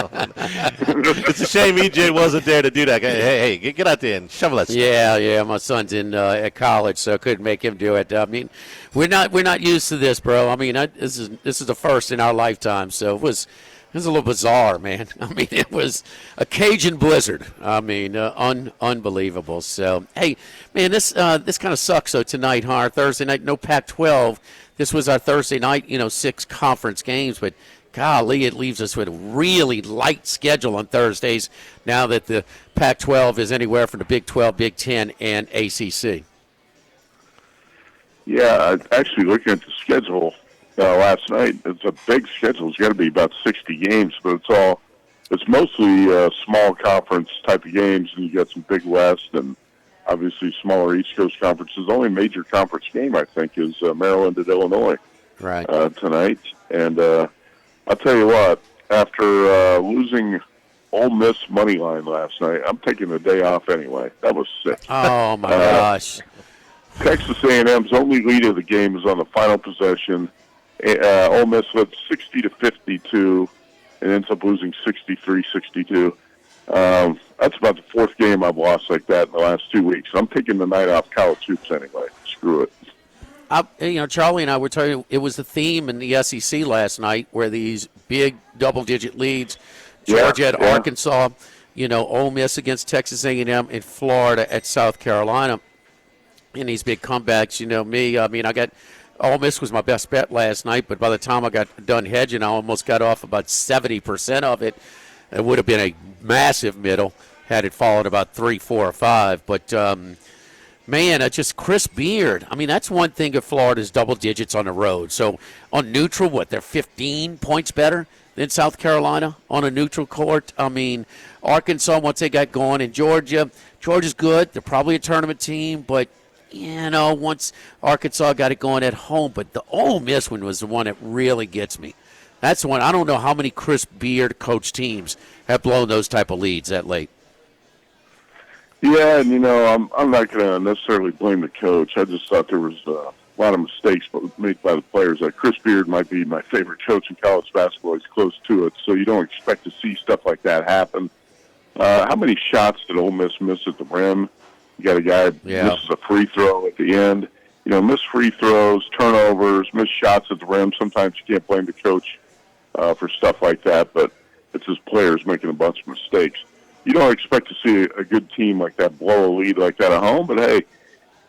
It's a shame EJ wasn't there to do that. Hey, get out there and shovel that stuff. Yeah. My son's in at college, so I couldn't make him do it. I mean, we're not used to this, bro. I mean, this is the first in our lifetime, so it was was a little bizarre, man. I mean, it was a Cajun blizzard. I mean, unbelievable. So, hey, man, this kind of sucks. So tonight, our Thursday night, no Pac-12. This was our Thursday night, 6 conference games, but golly, it leaves us with a really light schedule on Thursdays now that the Pac-12 is anywhere from the Big 12, Big 10, and ACC. Yeah, actually looking at the schedule last night, it's a big schedule. It's got to be about 60 games, but it's mostly small conference type of games, and you got some Big West and obviously smaller East Coast conferences. The only major conference game, I think, is Maryland at Illinois tonight. And I'll tell you what, after losing Ole Miss money line last night, I'm taking the day off anyway. That was sick. Oh, my gosh. Texas A&M's only lead of the game is on the final possession. Ole Miss led 60-52 and ends up losing 63-62. That's about the 4th game I've lost like that in the last 2 weeks. I'm taking the night off college hoops anyway. Screw it. Charlie and I were talking, it was the theme in the SEC last night where these big double-digit leads, Georgia at Arkansas, Ole Miss against Texas A&M, and Florida at South Carolina. And these big comebacks, I got Ole Miss was my best bet last night, but by the time I got done hedging, I almost got off about 70% of it. It would have been a massive middle had it fallen about 3, 4, or 5. But, man, just Chris Beard. I mean, that's one thing if Florida's double digits on the road. So on neutral, they're 15 points better than South Carolina on a neutral court. I mean, Arkansas, once they got going, and Georgia's good. They're probably a tournament team, but once Arkansas got it going at home. But the Ole Miss one was the one that really gets me. That's the one. I don't know how many Chris Beard coach teams have blown those type of leads that late. Yeah, and I'm not going to necessarily blame the coach. I just thought there was a lot of mistakes made by the players. Chris Beard might be my favorite coach in college basketball. He's close to it, so you don't expect to see stuff like that happen. How many shots did Ole Miss miss at the rim? You got a guy misses a free throw at the end. Miss free throws, turnovers, miss shots at the rim. Sometimes you can't blame the coach for stuff like that, but it's his players making a bunch of mistakes. You don't expect to see a good team like that blow a lead like that at home, but hey,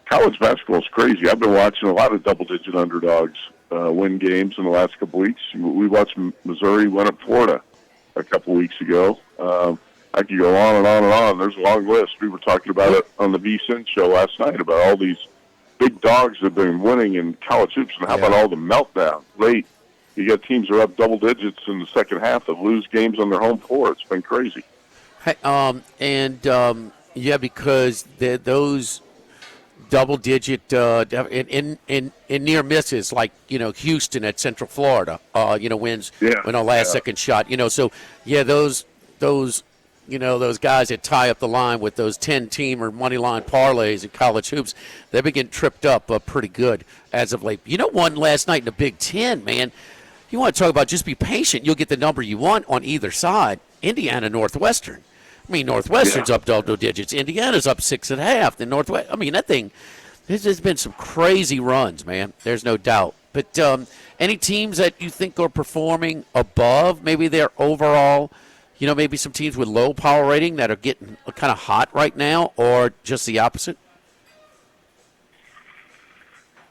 college basketball is crazy. I've been watching a lot of double-digit underdogs win games in the last couple weeks. We watched Missouri win at Florida a couple weeks ago. I could go on and on and on. There's a long list. We were talking about it on the VSiN show last night about all these big dogs that have been winning in college hoops, and how about all the meltdown late? You got teams that are up double digits in the second half that lose games on their home floor. It's been crazy. Hey, because those double-digit in near misses, like Houston at Central Florida, wins last-second shot. Those guys that tie up the line with those 10-team or money line parlays in college hoops, they've been getting tripped up pretty good as of late. One last night in the Big Ten, man. You want to talk about just be patient. You'll get the number you want on either side. Indiana, Northwestern. I mean, Northwestern's up double digits. Indiana's up 6.5. The Northwest. I mean, that thing. There's been some crazy runs, man. There's no doubt. But any teams that you think are performing above maybe their overall, maybe some teams with low power rating that are getting kind of hot right now, or just the opposite?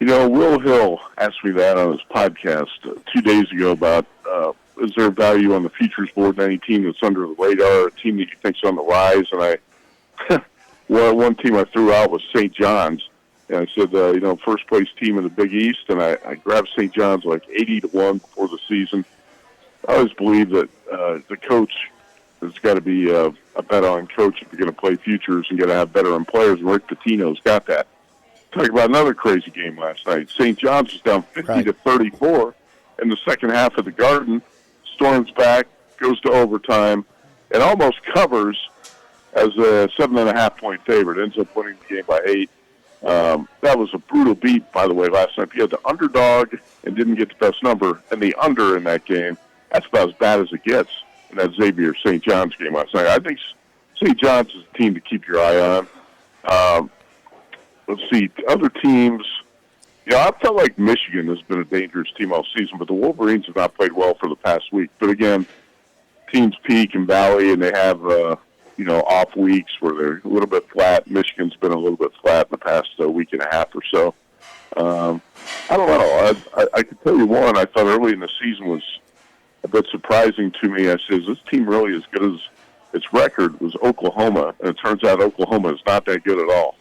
Will Hill asked me that on his podcast 2 days ago about is there value on the futures board in any team that's under the radar, a team that you think's on the rise? And one team I threw out was St. John's. And I said, first place team in the Big East, and I grabbed St. John's like 80-1 before the season. I always believe that the coach has got to be a bet-on coach if you're going to play futures and got to have veteran players. And Rick Pitino's got that. Talk about another crazy game last night. St. John's is down 50-34 in the second half of the Garden. Storms back, goes to overtime, and almost covers as a 7.5-point favorite. Ends up winning the game by 8. That was a brutal beat, by the way, last night. You had the underdog and didn't get the best number, and the under in that game. That's about as bad as it gets in that Xavier St. John's game last night. I think St. John's is a team to keep your eye on. Let's see, other teams. I felt like Michigan has been a dangerous team all season, but the Wolverines have not played well for the past week. But again, teams peak and valley, and they have off weeks where they're a little bit flat. Michigan's been a little bit flat in the past week and a half or so. I don't know. I can tell you one. I thought early in the season was a bit surprising to me. I said, is this team really as good as its record was Oklahoma? And it turns out Oklahoma is not that good at all.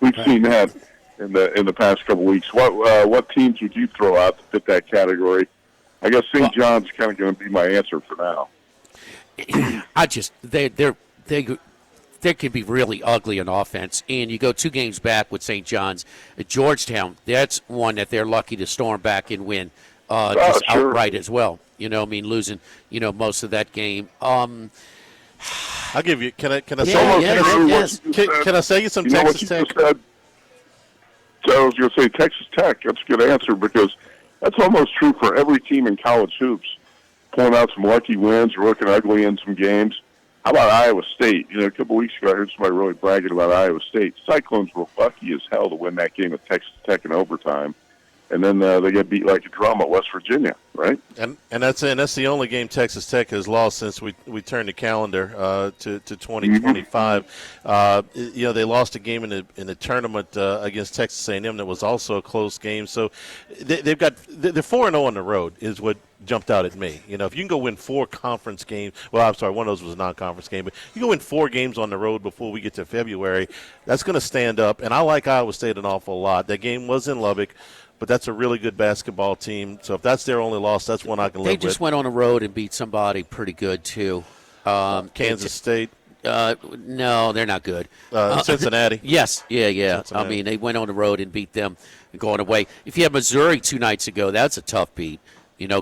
We've seen that in the past couple weeks. What teams would you throw out to fit that category? I guess St. John's kind of going to be my answer for now. They can be really ugly in offense. And you go 2 games back with St. John's. Georgetown, that's one that they're lucky to storm back and win outright as well. Losing, most of that game. I'll give you. Can I say you some Texas Tech? I was going to say Texas Tech. That's a good answer because that's almost true for every team in college hoops. Pulling out some lucky wins or looking ugly in some games. How about Iowa State? A couple weeks ago I heard somebody really bragging about Iowa State. Cyclones were lucky as hell to win that game at Texas Tech in overtime. And then they get beat like a drum at West Virginia, right? And that's the only game Texas Tech has lost since we turned the calendar to 2025. They lost a game in the tournament against Texas A&M that was also a close game. So they're 4-0 on the road is what jumped out at me. If you can go win 4 conference games, well, I'm sorry, one of those was a non-conference game, but you can win 4 games on the road before we get to February. That's going to stand up, and I like Iowa State an awful lot. That game was in Lubbock. But that's a really good basketball team. So if that's their only loss, that's one I can live with. They just went on the road and beat somebody pretty good, too. Kansas State? No, they're not good. Cincinnati? Yes. Yeah. Cincinnati. I mean, they went on the road and beat them going away. If you have Missouri 2 nights ago, that's a tough beat.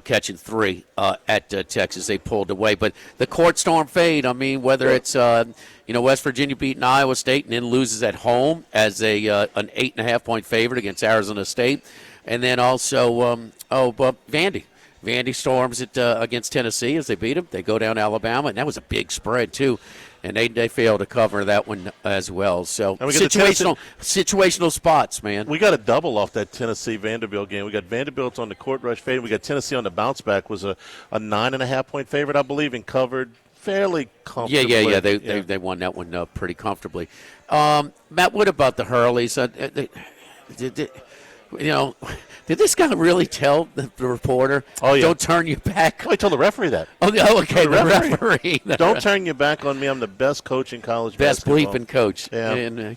Catching 3 at Texas. They pulled away. But the court storm fade, whether it's West Virginia beating Iowa State and then loses at home as an 8.5-point favorite against Arizona State. And then also, Vandy. Vandy storms it against Tennessee as they beat them. They go down to Alabama, and that was a big spread, too. And they failed to cover that one as well. So situational spots, man. We got a double off that Tennessee-Vanderbilt game. We got Vanderbilt on the court rush fade. We got Tennessee on the bounce back. Was a 9.5-point favorite, I believe, and covered fairly comfortably. Yeah. They won that one pretty comfortably. Matt, what about the Hurleys? Did this guy really tell the reporter, don't turn your back? Oh, he told the referee that. Oh, okay, the referee. Don't turn your back on me. I'm the best coach in college basketball. Best bleeping coach. Yeah.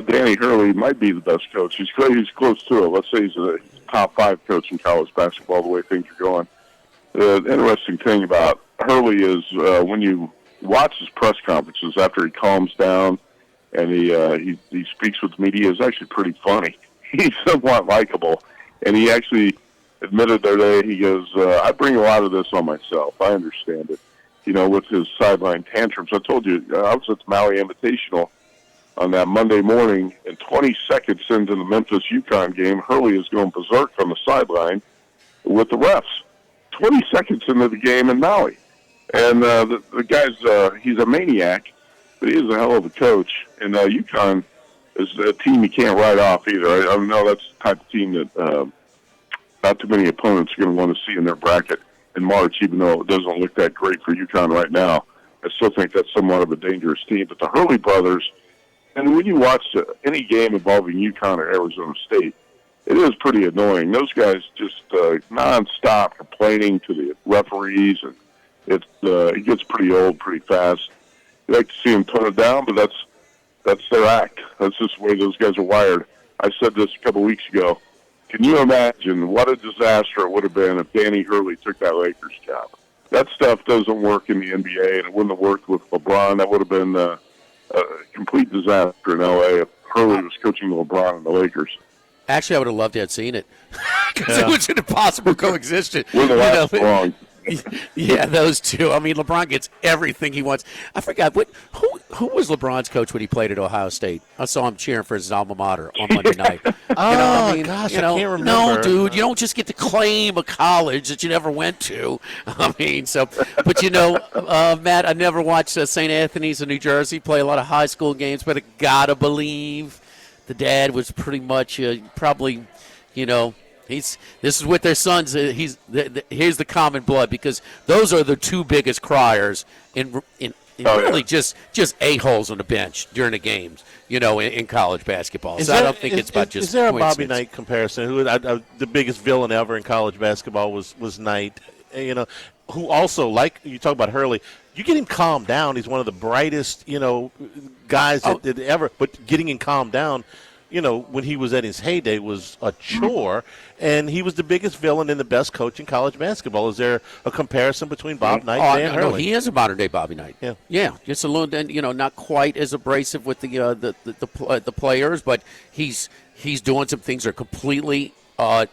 Danny Hurley might be the best coach. He's close to it. Let's say he's a top 5 coach in college basketball, the way things are going. The interesting thing about Hurley is when you watch his press conferences after he calms down, and he speaks with the media, is actually pretty funny. He's somewhat likable. And he actually admitted the other day, he goes, I bring a lot of this on myself. I understand it. With his sideline tantrums. I told you, I was at the Maui Invitational on that Monday morning, and 20 seconds into the Memphis-UConn game, Hurley is going berserk on the sideline with the refs. 20 seconds into the game in Maui. And the guy's, he's a maniac. But he is a hell of a coach, and UConn is a team you can't write off either. I know that's the type of team that not too many opponents are going to want to see in their bracket in March, even though it doesn't look that great for UConn right now. I still think that's somewhat of a dangerous team. But the Hurley brothers, and when you watch any game involving UConn or Arizona State, it is pretty annoying. Those guys just nonstop complaining to the referees, and it gets pretty old pretty fast. You like to see them tone it down, but that's their act. That's just the way those guys are wired. I said this a couple weeks ago. Can you imagine what a disaster it would have been if Danny Hurley took that Lakers job? That stuff doesn't work in the NBA, and it wouldn't have worked with LeBron. That would have been a complete disaster in L.A. if Hurley was coaching LeBron and the Lakers. Actually, I would have loved to have seen it because it was an impossible coexistence. We're the last wrong. Yeah, those two. LeBron gets everything he wants. I forgot who was LeBron's coach when he played at Ohio State. I saw him cheering for his alma mater on Monday night. I can't remember. No, dude, you don't just get to claim a college that you never went to. But Matt, I never watched St. Anthony's in New Jersey play a lot of high school games, but I gotta believe the dad was pretty much probably, This is with their sons. Here's the common blood, because those are the two biggest criers in really just a-holes on the bench during the games, in college basketball. So I don't think it's about just. Is there a Bobby Knight comparison? Who the biggest villain ever in college basketball was Knight? Who also, like you talk about Hurley, you get him calmed down. He's one of the brightest, guys that ever. But getting him calmed down, when he was at his heyday was a chore, and he was the biggest villain and the best coach in college basketball. Is there a comparison between Bob Knight and Dan Hurley? No, he is a modern-day Bobby Knight. Yeah, just a little, not quite as abrasive with the players, but he's doing some things that are completely, out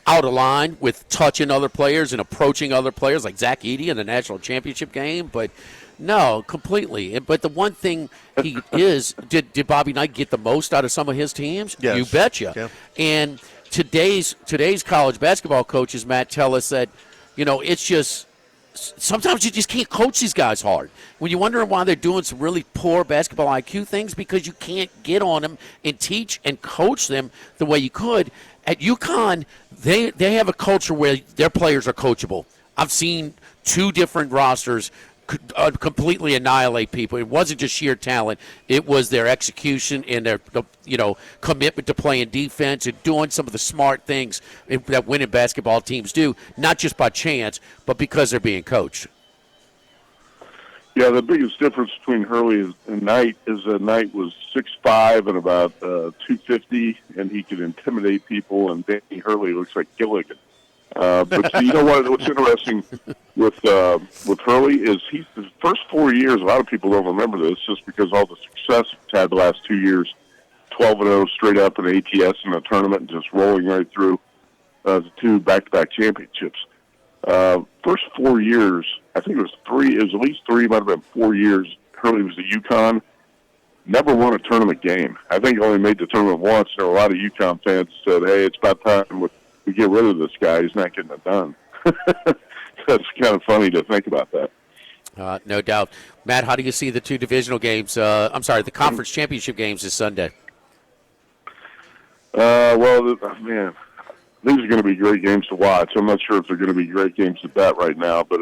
of line with touching other players and approaching other players, like Zach Edey in the national championship game, but. No, completely. But the one thing he is, did Bobby Knight get the most out of some of his teams? Yes. You betcha. Yeah. And today's college basketball coaches, Matt, tell us that, it's just sometimes you just can't coach these guys hard. When you're wondering why they're doing some really poor basketball IQ things, because you can't get on them and teach and coach them the way you could. At UConn, they have a culture where their players are coachable. I've seen two different rosters completely annihilate people. It wasn't just sheer talent. It was their execution and their commitment to playing defense and doing some of the smart things that winning basketball teams do, not just by chance, but because they're being coached. Yeah, the biggest difference between Hurley and Knight is that Knight was 6'5" and about 250, and he could intimidate people, and Danny Hurley looks like Gilligan. But you know what? What's interesting with Hurley is he's the first 4 years. A lot of people don't remember this, just because all the success he's had the last 2 years, 12-0 straight up in ATS in the tournament, and just rolling right through the two back-to-back championships. First 4 years, I think it was three. It was at least three. Might have been 4 years. Hurley was at UConn. Never won a tournament game. I think he only made the tournament once. There were a lot of UConn fans who said, "Hey, it's about time we get rid of this guy. He's not getting it done." That's kind of funny to think about that. No doubt. Matt, how do you see the two divisional games? The conference championship games this Sunday? Man, these are going to be great games to watch. I'm not sure if they're going to be great games to bet right now, but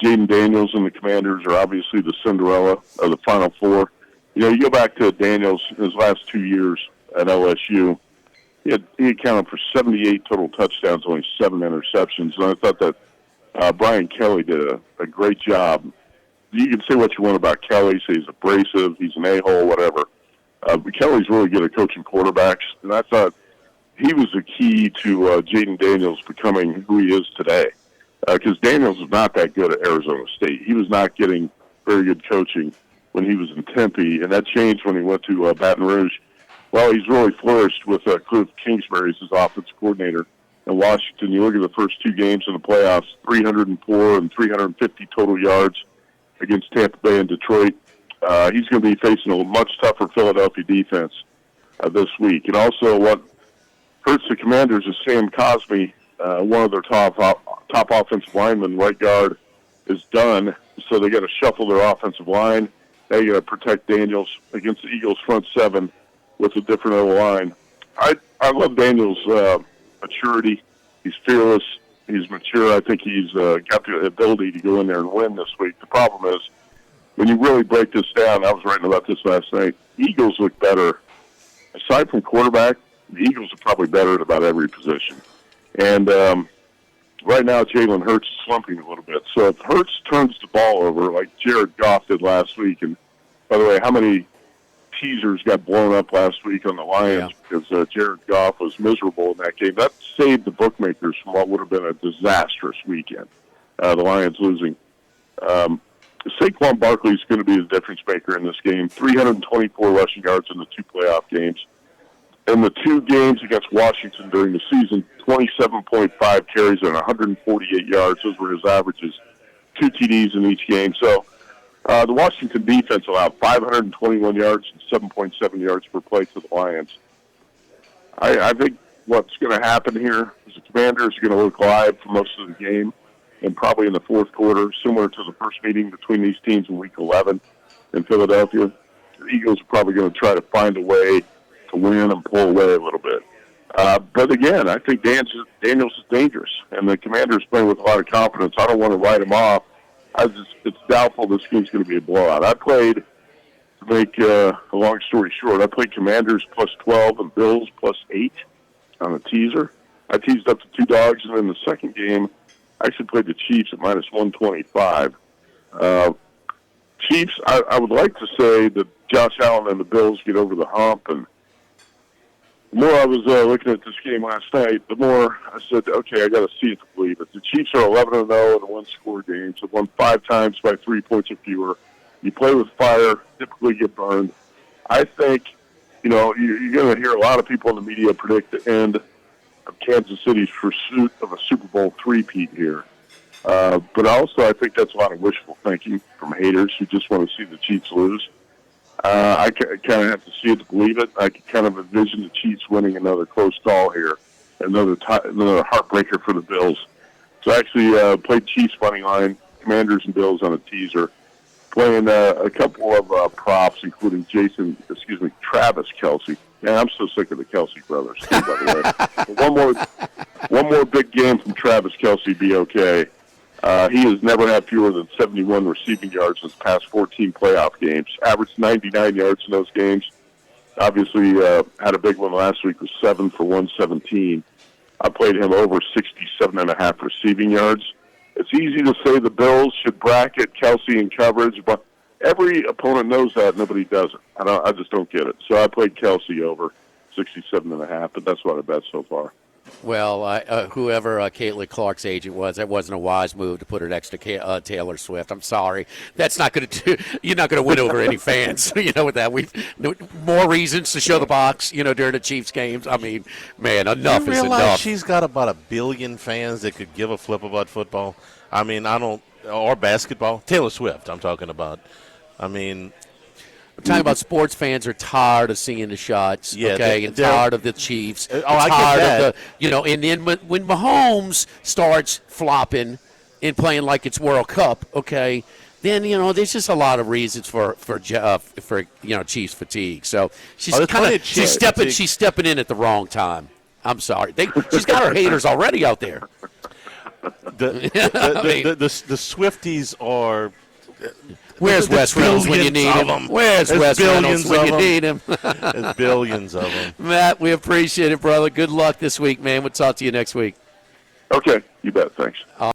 Jaden Daniels and the Commanders are obviously the Cinderella of the Final Four. You go back to Daniels in his last 2 years at LSU. He accounted for 78 total touchdowns, only 7 interceptions. And I thought that Brian Kelly did a great job. You can say what you want about Kelly, say he's abrasive, he's an a-hole, whatever. But Kelly's really good at coaching quarterbacks, and I thought he was the key to Jaden Daniels becoming who he is today. Because Daniels was not that good at Arizona State. He was not getting very good coaching when he was in Tempe, and that changed when he went to Baton Rouge. Well, he's really flourished with Cliff Kingsbury as his offensive coordinator in Washington. You look at the first two games in the playoffs, 304 and 350 total yards against Tampa Bay and Detroit. He's going to be facing a much tougher Philadelphia defense this week. And also what hurts the Commanders is Sam Cosmi, one of their top offensive linemen, right guard, is done. So they got to shuffle their offensive line. They got to protect Daniels against the Eagles' front seven with a different O-line. I love Daniels' maturity. He's fearless. He's mature. I think he's got the ability to go in there and win this week. The problem is, when you really break this down, I was writing about this last night, Eagles look better. Aside from quarterback, the Eagles are probably better at about every position. And right now, Jalen Hurts is slumping a little bit. So if Hurts turns the ball over like Jared Goff did last week, and by the way, how many teasers got blown up last week on the Lions because Jared Goff was miserable in that game. That saved the bookmakers from what would have been a disastrous weekend, the Lions losing. Saquon Barkley is going to be the difference maker in this game. 324 rushing yards in the two playoff games. In the two games against Washington during the season, 27.5 carries and 148 yards. Those were his averages. 2 TDs in each game. So the Washington defense allowed 521 yards and 7.7 yards per play to the Lions. I think what's going to happen here is the Commanders are going to look live for most of the game, and probably in the fourth quarter, similar to the first meeting between these teams in Week 11 in Philadelphia. The Eagles are probably going to try to find a way to win and pull away a little bit. But again, I think Daniels is dangerous, and the Commanders playing with a lot of confidence. I don't want to write him off. It's doubtful this game's going to be a blowout. I played, to make a long story short, I played Commanders plus 12 and Bills plus 8 on a teaser. I teased up to 2 dogs, and then the second game, I actually played the Chiefs at minus 125. Chiefs, I would like to say that Josh Allen and the Bills get over the hump, and the more I was looking at this game last night, the more I said, okay, I got to see it to believe it. The Chiefs are 11-0 in one-score games. They've won 5 times by 3 points or fewer. You play with fire, typically get burned. I think, you're going to hear a lot of people in the media predict the end of Kansas City's pursuit of a Super Bowl three-peat here. But also, I think that's a lot of wishful thinking from haters who just want to see the Chiefs lose. I kind of have to see it to believe it. I can kind of envision the Chiefs winning another close call here, another heartbreaker for the Bills. So I actually played Chiefs money line, Commanders and Bills on a teaser, playing a couple of props, including Travis Kelce. Yeah, I'm so sick of the Kelce brothers, too, by the way. One more big game from Travis Kelce, be okay. He has never had fewer than 71 receiving yards in his past 14 playoff games. Averaged 99 yards in those games. Obviously, had a big one last week with 7 for 117. I played him over 67.5 receiving yards. It's easy to say the Bills should bracket Kelce in coverage, but every opponent knows that. Nobody does it. I just don't get it. So I played Kelce over 67.5, but that's what I bet so far. Well, whoever Caitlin Clark's agent was, that wasn't a wise move to put her next to Taylor Swift. I'm sorry. That's not going to do. You're not going to win over any fans. With that, we've more reasons to show the box. During the Chiefs games. I mean, man, enough you is realize enough. She's got about 1 billion fans that could give a flip about football. I mean, or basketball. Taylor Swift, I'm talking about. I mean. I'm talking about sports fans are tired of seeing the shots, and tired of the Chiefs. I get that. And then when Mahomes starts flopping and playing like it's World Cup, then there's just a lot of reasons for Chiefs fatigue. So she's stepping in at the wrong time. I'm sorry, she's got her haters already out there. The Swifties are. Where's Wes Reynolds when you need him? Where's Wes Reynolds when you need him? There's billions of them. Matt, we appreciate it, brother. Good luck this week, man. We'll talk to you next week. Okay, you bet. Thanks. Live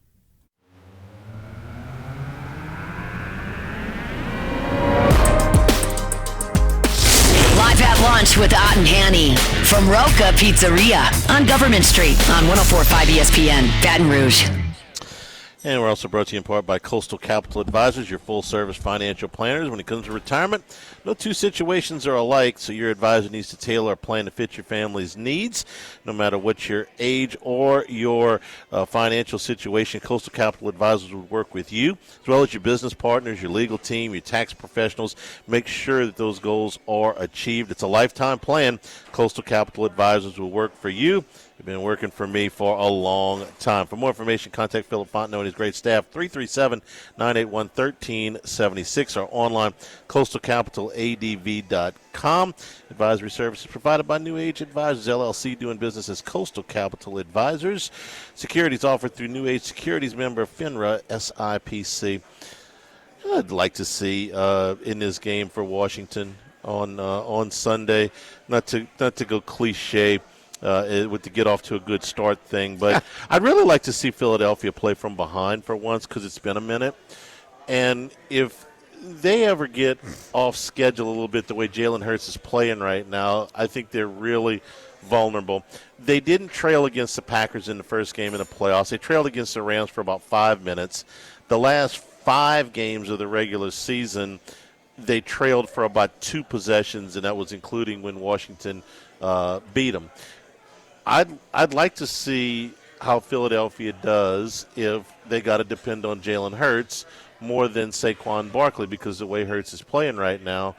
at lunch with Ott and Hanny from Roca Pizzeria on Government Street on 104.5 ESPN, Baton Rouge. And we're also brought to you in part by Coastal Capital Advisors, your full-service financial planners. When it comes to retirement, no two situations are alike, so your advisor needs to tailor a plan to fit your family's needs. No matter what your age or your financial situation, Coastal Capital Advisors will work with you, as well as your business partners, your legal team, your tax professionals. Make sure that those goals are achieved. It's a lifetime plan. Coastal Capital Advisors will work for you. They've been working for me for a long time. For more information, contact Philip Fontenot and his great staff, 337-981-1376, or online, coastalcapitaladv.com. Advisory services provided by New Age Advisors, LLC, doing business as Coastal Capital Advisors. Securities offered through New Age Securities, member FINRA, SIPC. I'd like to see in this game for Washington on Sunday, not to go cliche, with the get off to a good start thing. But I'd really like to see Philadelphia play from behind for once because it's been a minute. And if they ever get off schedule a little bit the way Jalen Hurts is playing right now, I think they're really vulnerable. They didn't trail against the Packers in the first game in the playoffs. They trailed against the Rams for about 5 minutes. The last 5 games of the regular season, they trailed for about 2 possessions, and that was including when Washington beat them. I'd like to see how Philadelphia does if they got to depend on Jalen Hurts more than Saquon Barkley, because the way Hurts is playing right now,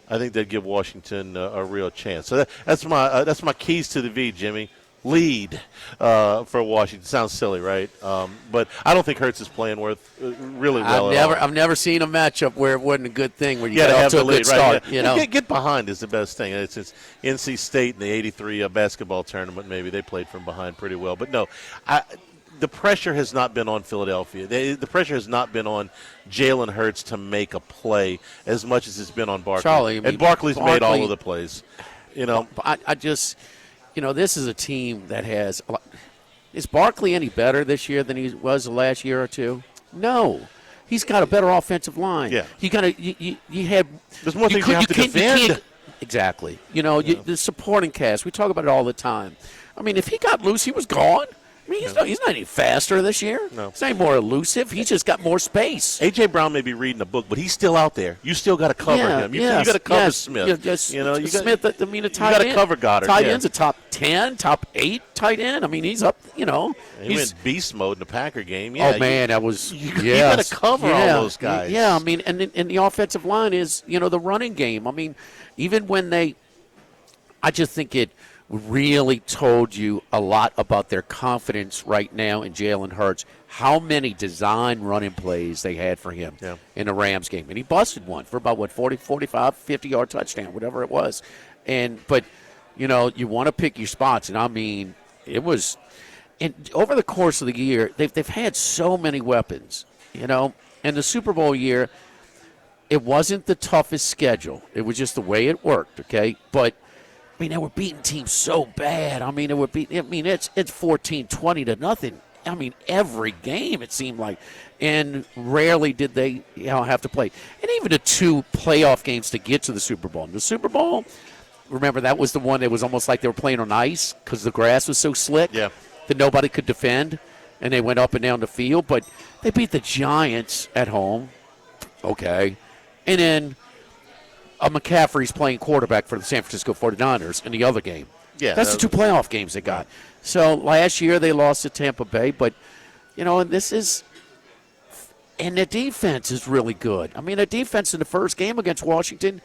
I think they'd give Washington a real chance. So that's my keys to the V, Jimmy. lead for Washington. Sounds silly, right? But I don't think Hurts is playing really well. I've never seen a matchup where it wasn't a good thing when you got got to off to a good start. Right? You know, get behind is the best thing. It's NC State in the '83 basketball tournament. Maybe they played from behind pretty well, but no. The pressure has not been on Philadelphia. The pressure has not been on Jalen Hurts to make a play as much as it's been on Barkley. Charlie, and Barkley's made all of the plays. You know, I just, this is a team that has. Is Barkley any better this year than he was the last year or two? No. He's got a better offensive line. Yeah. You had. There's more things you have to defend. Exactly. The supporting cast. We talk about it all the time. I mean, if he got loose, he was gone. I mean, he's not any faster this year. No. He's not any more elusive. He's just got more space. A.J. Brown may be reading a book, but he's still out there. You still got to cover him. You got to cover Smith. Smith, a tight end. You got to cover Goddard. Tight end's a top 10, top 8 tight end. I mean, he's up, He went beast mode in the Packer game. Yeah, that was. You got to cover all those guys. Yeah, I mean, and the offensive line is, the running game. I mean, even when I just think it really told you a lot about their confidence right now in Jalen Hurts, how many design running plays they had for him in the Rams game. And he busted one for about, 40, 45, 50-yard touchdown, whatever it was. But you want to pick your spots. And, I mean, it was – and over the course of the year, they've had so many weapons, And the Super Bowl year, it wasn't the toughest schedule. It was just the way it worked, okay? But – I mean, they were beating teams so bad. I mean, it's 14-20-0. I mean, every game it seemed like, and rarely did they have to play. And even the 2 playoff games to get to the Super Bowl. And the Super Bowl, remember that was the one that was almost like they were playing on ice because the grass was so slick that nobody could defend, and they went up and down the field. But they beat the Giants at home, okay, and then. McCaffrey's playing quarterback for the San Francisco 49ers in the other game. Yeah, that's the 2 playoff games they got. So last year they lost to Tampa Bay, but, and this is – and the defense is really good. I mean, the defense in the first game against Washington,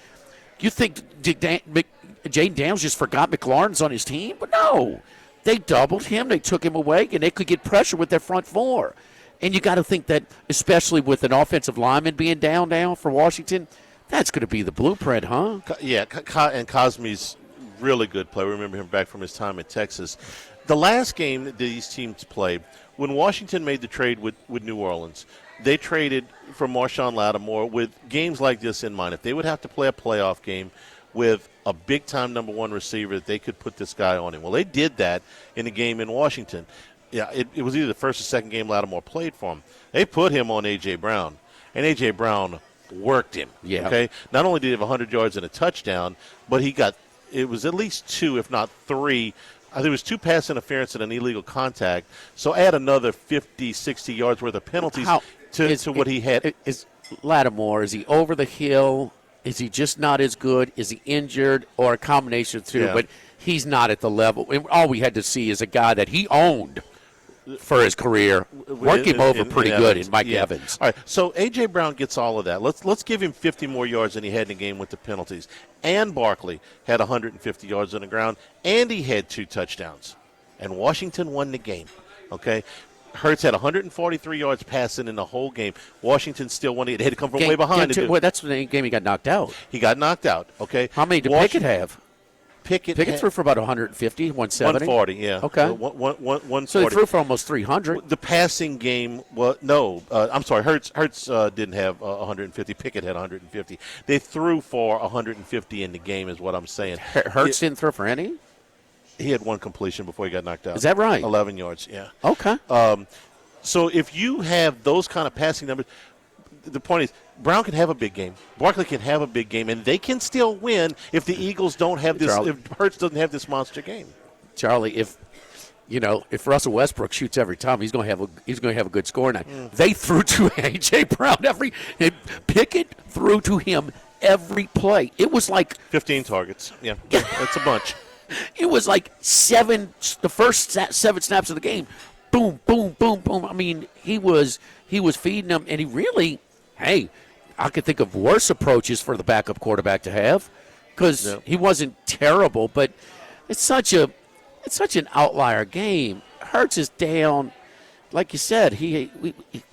you think Jaden Daniels just forgot McLaurin's on his team? But no. They doubled him. They took him away, and they could get pressure with their front 4. And you got to think that, especially with an offensive lineman being down now for Washington – that's going to be the blueprint, huh? Yeah, and Cosme's really good player. Remember him back from his time at Texas. The last game that these teams played, when Washington made the trade with New Orleans, they traded for Marshawn Lattimore with games like this in mind. If they would have to play a playoff game with a big-time number 1 receiver, that they could put this guy on him. Well, they did that in the game in Washington. Yeah, it was either the first or second game Lattimore played for him. They put him on A.J. Brown, and A.J. Brown worked him. Yeah. Okay. Not only did he have 100 yards and a touchdown, but it was at least 2, if not 3. I think it was 2 pass interference and an illegal contact. So add another 50, 60 yards worth of penalties to what he had. Is Lattimore, is he over the hill? Is he just not as good? Is he injured, or a combination of 2? Yeah. But he's not at the level. All we had to see is a guy that he owned for his career. Work him over pretty good in Mike Evans. All right, so A.J. Brown gets all of that. Let's give him 50 more yards than he had in the game with the penalties. And Barkley had 150 yards on the ground, and he had 2 touchdowns. And Washington won the game, okay? Hurts had 143 yards passing in the whole game. Washington still won it. They had to come from way behind. Well, that's the game he got knocked out. He got knocked out, okay? How many did Pickett have? Pickett threw for about 150, 170? 140, yeah. Okay. 140. So they threw for almost 300. The passing game, I'm sorry, Hurts didn't have 150. Pickett had 150. They threw for 150 in the game is what I'm saying. Hurts didn't throw for any? He had 1 completion before he got knocked out. Is that right? 11 yards, yeah. Okay. So if you have those kind of passing numbers, the point is, Brown can have a big game. Barkley can have a big game, and they can still win if the Eagles don't have this. If Hurts doesn't have this monster game. Charlie, if Russell Westbrook shoots every time, he's going to have a good score night. They threw to A.J. Brown Pickett threw to him every play. It was like 15 targets. Yeah, that's a bunch. It was like the first 7 snaps of the game. Boom, boom, boom, boom. I mean, he was feeding them, and he really, I could think of worse approaches for the backup quarterback to have because he wasn't terrible, but it's such a it's such an outlier game. Hurts is down. Like you said, he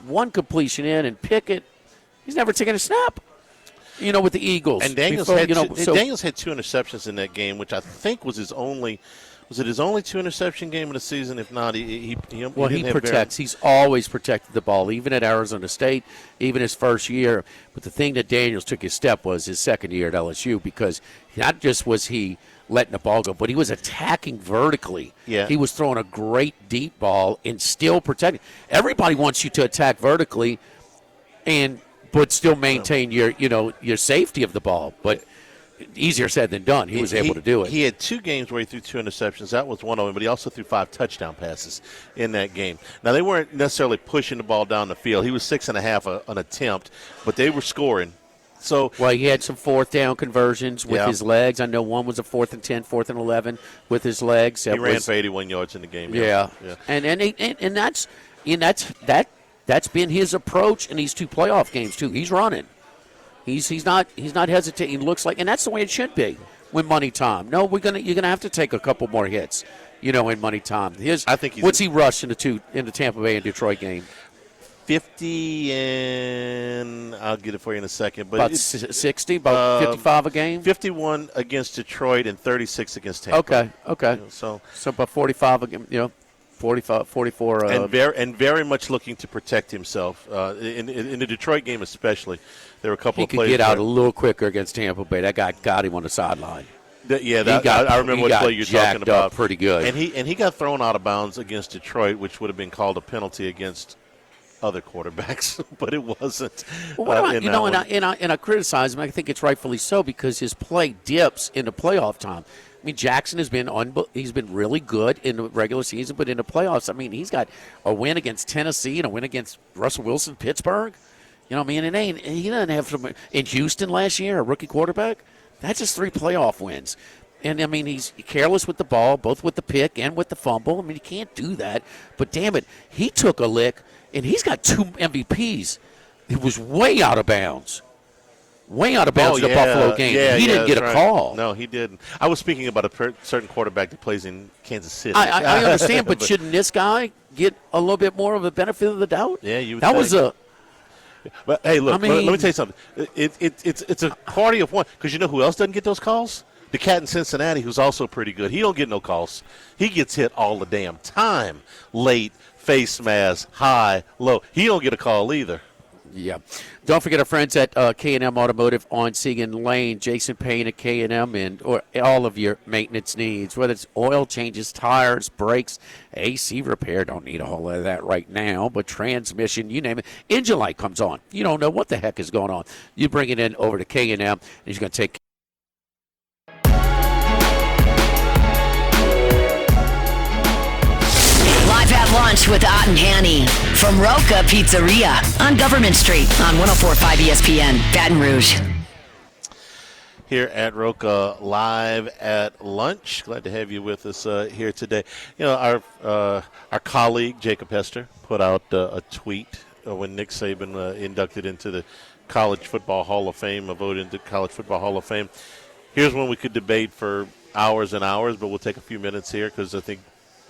one completion in, and Pickett, he's never taken a snap. With the Eagles. And Daniels had two interceptions in that game, which I think was his only. Was it his only 2 interception game of the season? If not, he protects. He's always protected the ball, even at Arizona State, even his first year. But the thing that Daniels took his step was his second year at LSU, because not just was he letting the ball go, but he was attacking vertically. Yeah. He was throwing a great deep ball and still protecting. Everybody wants you to attack vertically but still maintain your safety of the ball. But easier said than done. He was able to do it. He had 2 games where he threw 2 interceptions. That was one of them, but he also threw 5 touchdown passes in that game. Now, they weren't necessarily pushing the ball down the field. He was 6.5 an attempt, but they were scoring. So, he had some 4th down conversions with his legs. I know one was a 4th and 10, 4th and 11 with his legs. He ran for 81 yards in the game. Yeah. And that's been his approach in these 2 playoff games too. He's running. He's not hesitating. He looks like, and that's the way it should be when money time. No, you're gonna have to take a couple more hits, in money time. What's he rushed in the Tampa Bay and Detroit game? 50 and I'll get it for you in a second. But about 60, about 55 a game. 51 against Detroit and 36 against Tampa. Okay. So about 45 a game. 44. And very much looking to protect himself. In the Detroit game especially, there were a couple of plays. He could get out a little quicker against Tampa Bay. That guy got him on the sideline. I remember what play you're talking about. Pretty good. And he got thrown out of bounds against Detroit, which would have been called a penalty against other quarterbacks, but it wasn't. And I criticize him. I think it's rightfully so, because his play dips in the playoff time. I mean, Jackson has been he's been really good in the regular season, but in the playoffs, I mean, he's got a win against Tennessee and a win against Russell Wilson, Pittsburgh. He doesn't have some in Houston last year, a rookie quarterback. That's just 3 playoff wins. And, I mean, he's careless with the ball, both with the pick and with the fumble. I mean, he can't do that. But, damn it, he took a lick, and he's got 2 MVPs. He was way out of bounds. Way out of bounds in the Buffalo game. He didn't get a call. No, he didn't. I was speaking about a certain quarterback that plays in Kansas City. I understand, but shouldn't this guy get a little bit more of a benefit of the doubt? Yeah, you would That think. was a... But, hey, look, let me tell you something. It's a party of one, because you know who else doesn't get those calls? The cat in Cincinnati, who's also pretty good. He don't get no calls. He gets hit all the damn time. Late, face mask, high, low. He don't get a call either. Yeah. Don't forget our friends at K&M Automotive on Segan Lane. Jason Payne at K&M or all of your maintenance needs, whether it's oil changes, tires, brakes, AC repair. Don't need a whole lot of that right now, but transmission, you name it. Engine light comes on. You don't know what the heck is going on. You bring it in over to K&M, and he's going to take Live at lunch with Ott and Hanny from Roca Pizzeria on Government Street on 104.5 ESPN, Baton Rouge. Here at Roca, live at lunch. Glad to have you with us here today. You know, our colleague Jacob Hester put out a tweet when Nick Saban inducted into the College Football Hall of Fame, voted into College Football Hall of Fame. Here's one we could debate for hours and hours, but we'll take a few minutes here because I think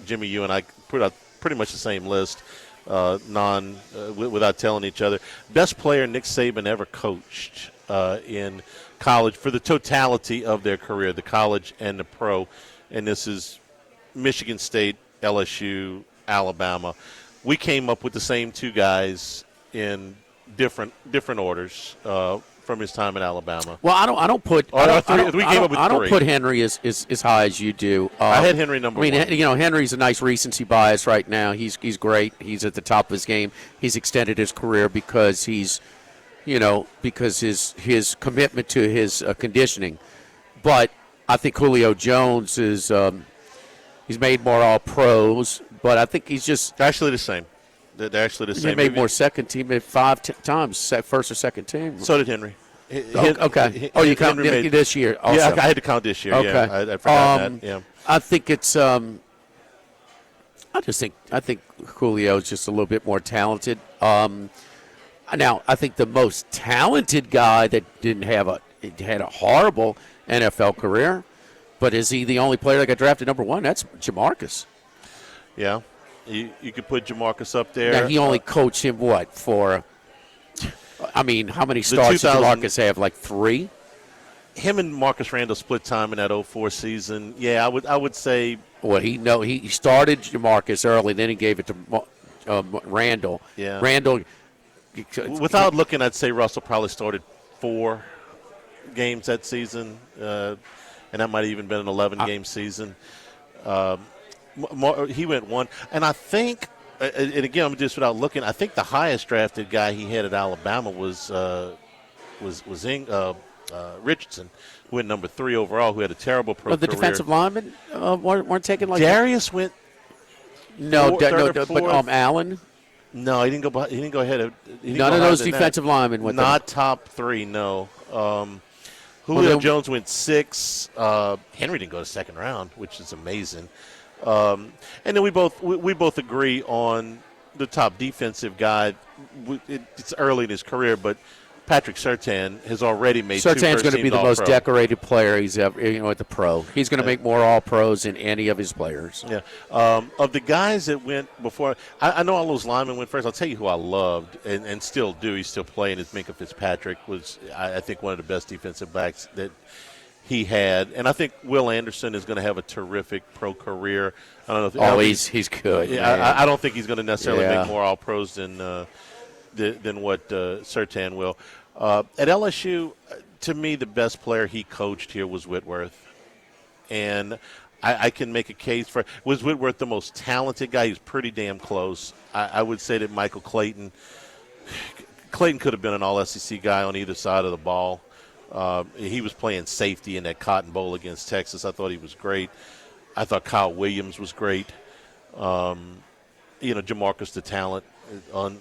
Jimmy, you and I put out pretty much the same list, without telling each other. Best player Nick Saban ever coached in college for the totality of their career, the college and the pro. And this is Michigan State, LSU, Alabama. We came up with the same 2 guys in different orders from his time in Alabama. Well, I don't put Henry as high as you do. I had Henry number 1. Henry's a nice recency bias right now. He's great. He's at the top of his game. He's extended his career because his commitment to his conditioning. But I think Julio Jones is he's made more all pros, but I think he's just actually the same. They're actually the same. He made more second team, 5 times, first or second team. So did Henry. Okay. You count this year also. Yeah, I had to count this year. Okay. Yeah, I forgot that. Yeah. I think it's I think Julio's just a little bit more talented. Now, I think the most talented guy that had a horrible NFL career, But is he the only player that got drafted number 1? That's Jamarcus. Yeah. You could put Jamarcus up there. Now, he only coached him, for how many starts did Jamarcus have? Like 3? Him and Marcus Randall split time in that 04 season. Yeah, I would say. Well, he started Jamarcus early, then he gave it to Randall. Yeah. Randall. Without looking, I'd say Russell probably started 4 games that season, and that might have even been an 11-game season. He went 1, and I think, and again, I'm just without looking, I think the highest drafted guy he had at Alabama was Richardson, who went number 3 overall, who had a terrible pro the career. Defensive linemen weren't taken like Darius went. But Allen. No, he didn't go. He didn't go ahead. None of those defensive linemen went. Not top 3. No. Julio Jones went 6. Henry didn't go to second round, which is amazing. And then we both agree on the top defensive guy. It's early in his career, but Patrick Surtain has already made. Surtain's going to be the most decorated player he's ever, at the pro. He's going to make more All-Pros than any of his players. Yeah. Of the guys that went before, I know all those linemen went first. I'll tell you who I loved and still do. He's still playing. Is Minkah Fitzpatrick was I think one of the best defensive backs that he had, and I think Will Anderson is going to have a terrific pro career. I don't know. He's good. Yeah, I don't think he's going to necessarily make more All-Pros than what Surtain will. At LSU, to me, the best player he coached here was Whitworth, and I can make a case for was Whitworth the most talented guy. He's pretty damn close. I would say that Michael Clayton could have been an All-SEC guy on either side of the ball. He was playing safety in that Cotton Bowl against Texas. I thought he was great. I thought Kyle Williams was great. Jamarcus, the talent,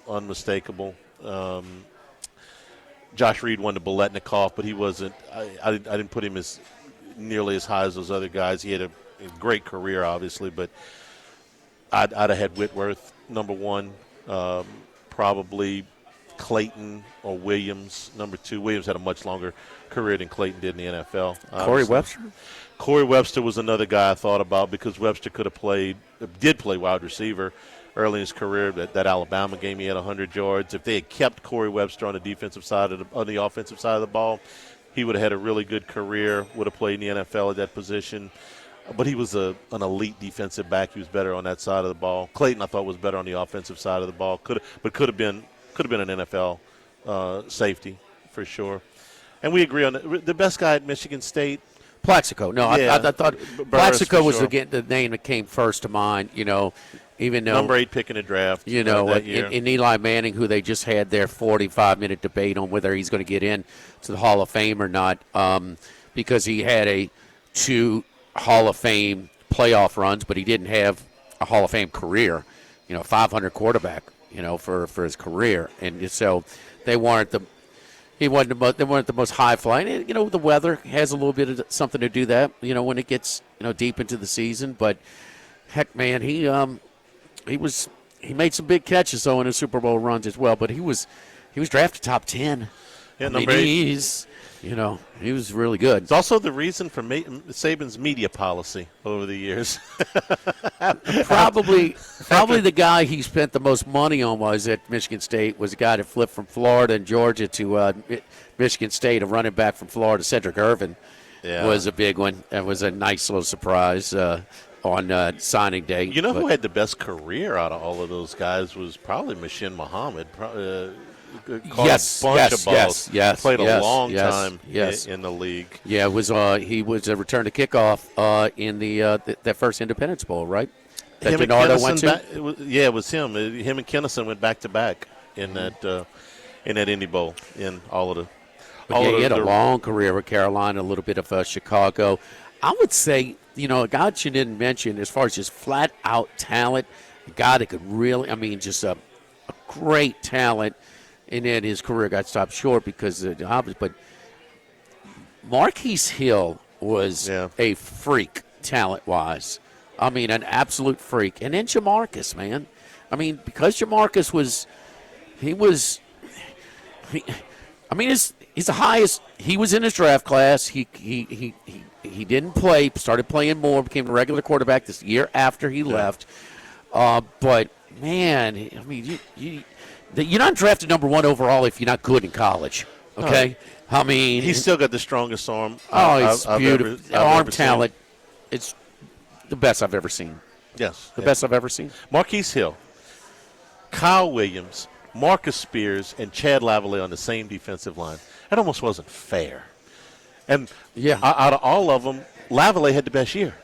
unmistakable. Josh Reed won the Biletnikoff, but he wasn't. I didn't put him as nearly as high as those other guys. He had a great career, obviously, but I'd have had Whitworth number 1, probably Clayton or Williams number 2. Williams had a much longer career than Clayton did in the NFL. Corey Webster? Corey Webster was another guy I thought about because Webster did play wide receiver early in his career. That Alabama game, he had 100 yards. If they had kept Corey Webster on the defensive side on the offensive side of the ball, he would have had a really good career. Would have played in the NFL at that position. But he was an elite defensive back. He was better on that side of the ball. Clayton, I thought, was better on the offensive side of the ball. Could have been an NFL safety for sure. And we agree on the best guy at Michigan State. Plaxico. No, yeah. I thought Plaxico was the name that came first to mind. Even though number 8 pick in the draft. That year. In Eli Manning, who they just had their 45-minute debate on whether he's going to get in to the Hall of Fame or not, because he had 2 Hall of Fame playoff runs, but he didn't have a Hall of Fame career. 500 quarterback. For his career, and so they weren't they weren't the most high flying. The weather has a little bit of something to do that. When it gets deep into the season, but heck, man, he made some big catches though in his Super Bowl runs as well. But he was drafted top 10. Yeah, number 8. He was really good. It's also the reason for Saban's media policy over the years. Probably the guy he spent the most money on was at Michigan State was a guy that flipped from Florida and Georgia to Michigan State, a running back from Florida, Cedric Irvin, was a big one. That was a nice little surprise on signing day. Who had the best career out of all of those guys was probably Mashin Muhammad. Yes. Played a long time in the league. Yeah, he was a return to kickoff in that first Independence Bowl, right? That Gennaro went to. It was him. Him and Kennison went back to back in that Indy Bowl in all of the. He had a long career with Carolina, a little bit of Chicago. I would say, a guy that you didn't mention as far as just flat out talent, a guy that could really, just a great talent. And then his career got stopped short because of the obvious. But Marquise Hill was a freak talent-wise. An absolute freak. And then Jamarcus, man. I mean, he's the highest. He was in his draft class. He didn't play. Started playing more. Became a regular quarterback this year after he left. But man, I mean, you're not drafted number 1 overall if you're not good in college. Okay, I mean, he's still got the strongest arm. It's beautiful. Arm talent. Seen. It's the best I've ever seen. Yes, the best I've ever seen. Marquise Hill, Kyle Williams, Marcus Spears, and Chad Lavallee on the same defensive line. That almost wasn't fair. And out of all of them, Lavallee had the best year.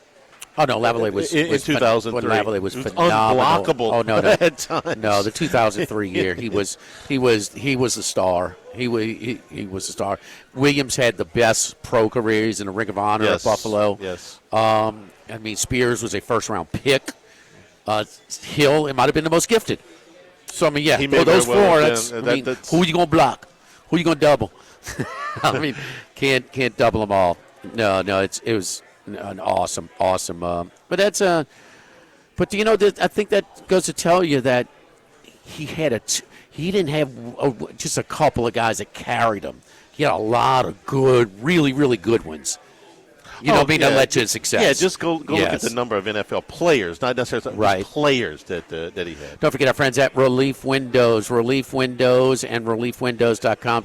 Oh no, Lavallee was in 2003. Lavallee was phenomenal. Unblockable. Oh no, at times. No, the 2003 year, he was a star. He was a star. Williams had the best pro career. He's in the Ring of Honor at Buffalo. Yes. I mean, Spears was a first-round pick. Hill, it might have been the most gifted. So I mean, those four. Who are you gonna block? Who are you gonna double? I mean, can't double them all. No, it was an awesome. But that's But you know, I think that goes to tell you that he didn't have just a couple of guys that carried him. He had a lot of good, really, really good ones. You know what I mean? That led to his success. Yeah, just go look at the number of NFL players, not necessarily players that he had. Don't forget our friends at Relief Windows and reliefwindows.com.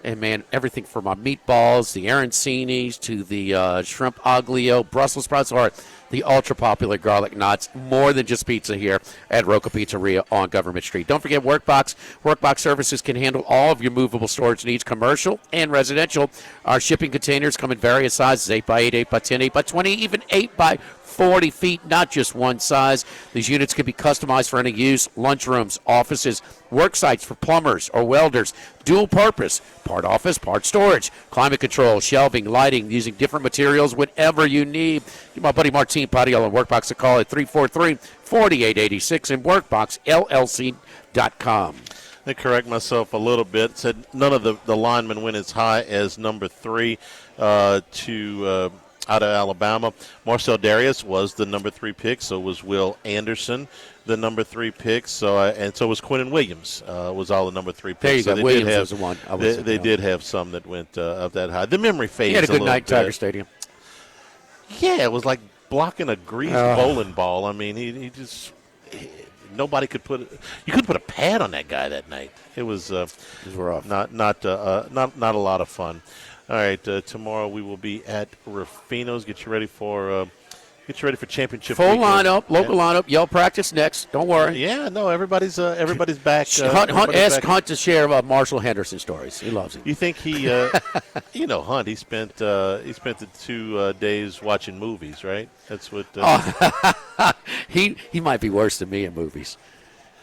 And, man, everything from our meatballs, the arancinis, to the shrimp aglio, Brussels sprouts, or the ultra-popular garlic knots. More than just pizza here at Roca Pizzeria on Government Street. Don't forget Workbox. Workbox Services can handle all of your movable storage needs, commercial and residential. Our shipping containers come in various sizes, 8x8, 8x10, 8x20, even 8x 40 feet, not just one size. These units can be customized for any use. Lunchrooms, offices, work sites for plumbers or welders. Dual purpose, part office, part storage. Climate control, shelving, lighting, using different materials, whatever you need. Give my buddy Martine Padilla on Workbox a call at 343-4886 and WorkboxLLC.com. I correct myself a little bit. Said none of the linemen went as high as number 3 out of Alabama. Marcel Darius was the number 3 pick, so was Will Anderson, the number 3 pick. So and so was Quinnen Williams, was all the number 3 picks. There you so go. Williams was the one. They did have some that went up that high. The memory fades. He had a good night bit. at Tiger Stadium. Yeah, it was like blocking a greased bowling ball. I mean, he just nobody could put you couldn't put a pad on that guy that night. It was rough. Not a lot of fun. All right, tomorrow we will be at Ruffino's. Get you ready for championship. Full weekend. lineup, local lineup. Y'all practice next. Don't worry. Yeah, no, everybody's back. Hunt to share Marshall Henderson stories. He loves it. You think he? Hunt. He spent the 2 days watching movies, right? That's what. He might be worse than me in movies.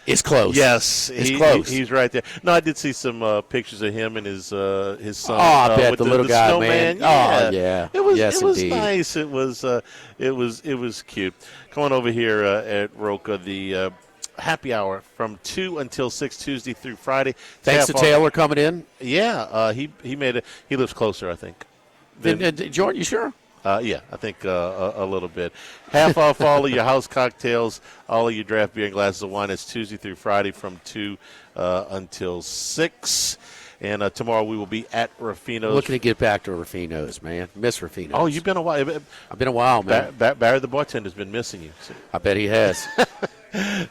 It's close. Yes, close. He's right there. No, I did see some pictures of him and his son. Oh, I bet with the little guy, snowman. man. Yeah. It was. Yes, it was indeed. nice. It was cute. Come on over here at Roca. The happy hour from 2 until 6 Tuesday through Friday. Thanks to Taylor coming in. Yeah, he made it. He lives closer, I think. Jordan, you sure? Yeah, I think a little bit. Half off all of your house cocktails, all of your draft beer and glasses of wine. It's Tuesday through Friday from 2 until 6. And tomorrow we will be at Ruffino's. Looking to get back to Ruffino's, man. Miss Ruffino's. Oh, you've been a while. I've been a while, man. Barry the bartender's been missing you. So. I bet he has.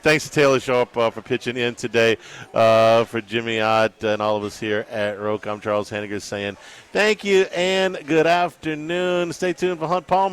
Thanks to Taylor Sharp for pitching in today. For Jimmy Ott and all of us here at Roca, I'm Charles Hanagriff saying thank you and good afternoon. Stay tuned for Hunt Palmer.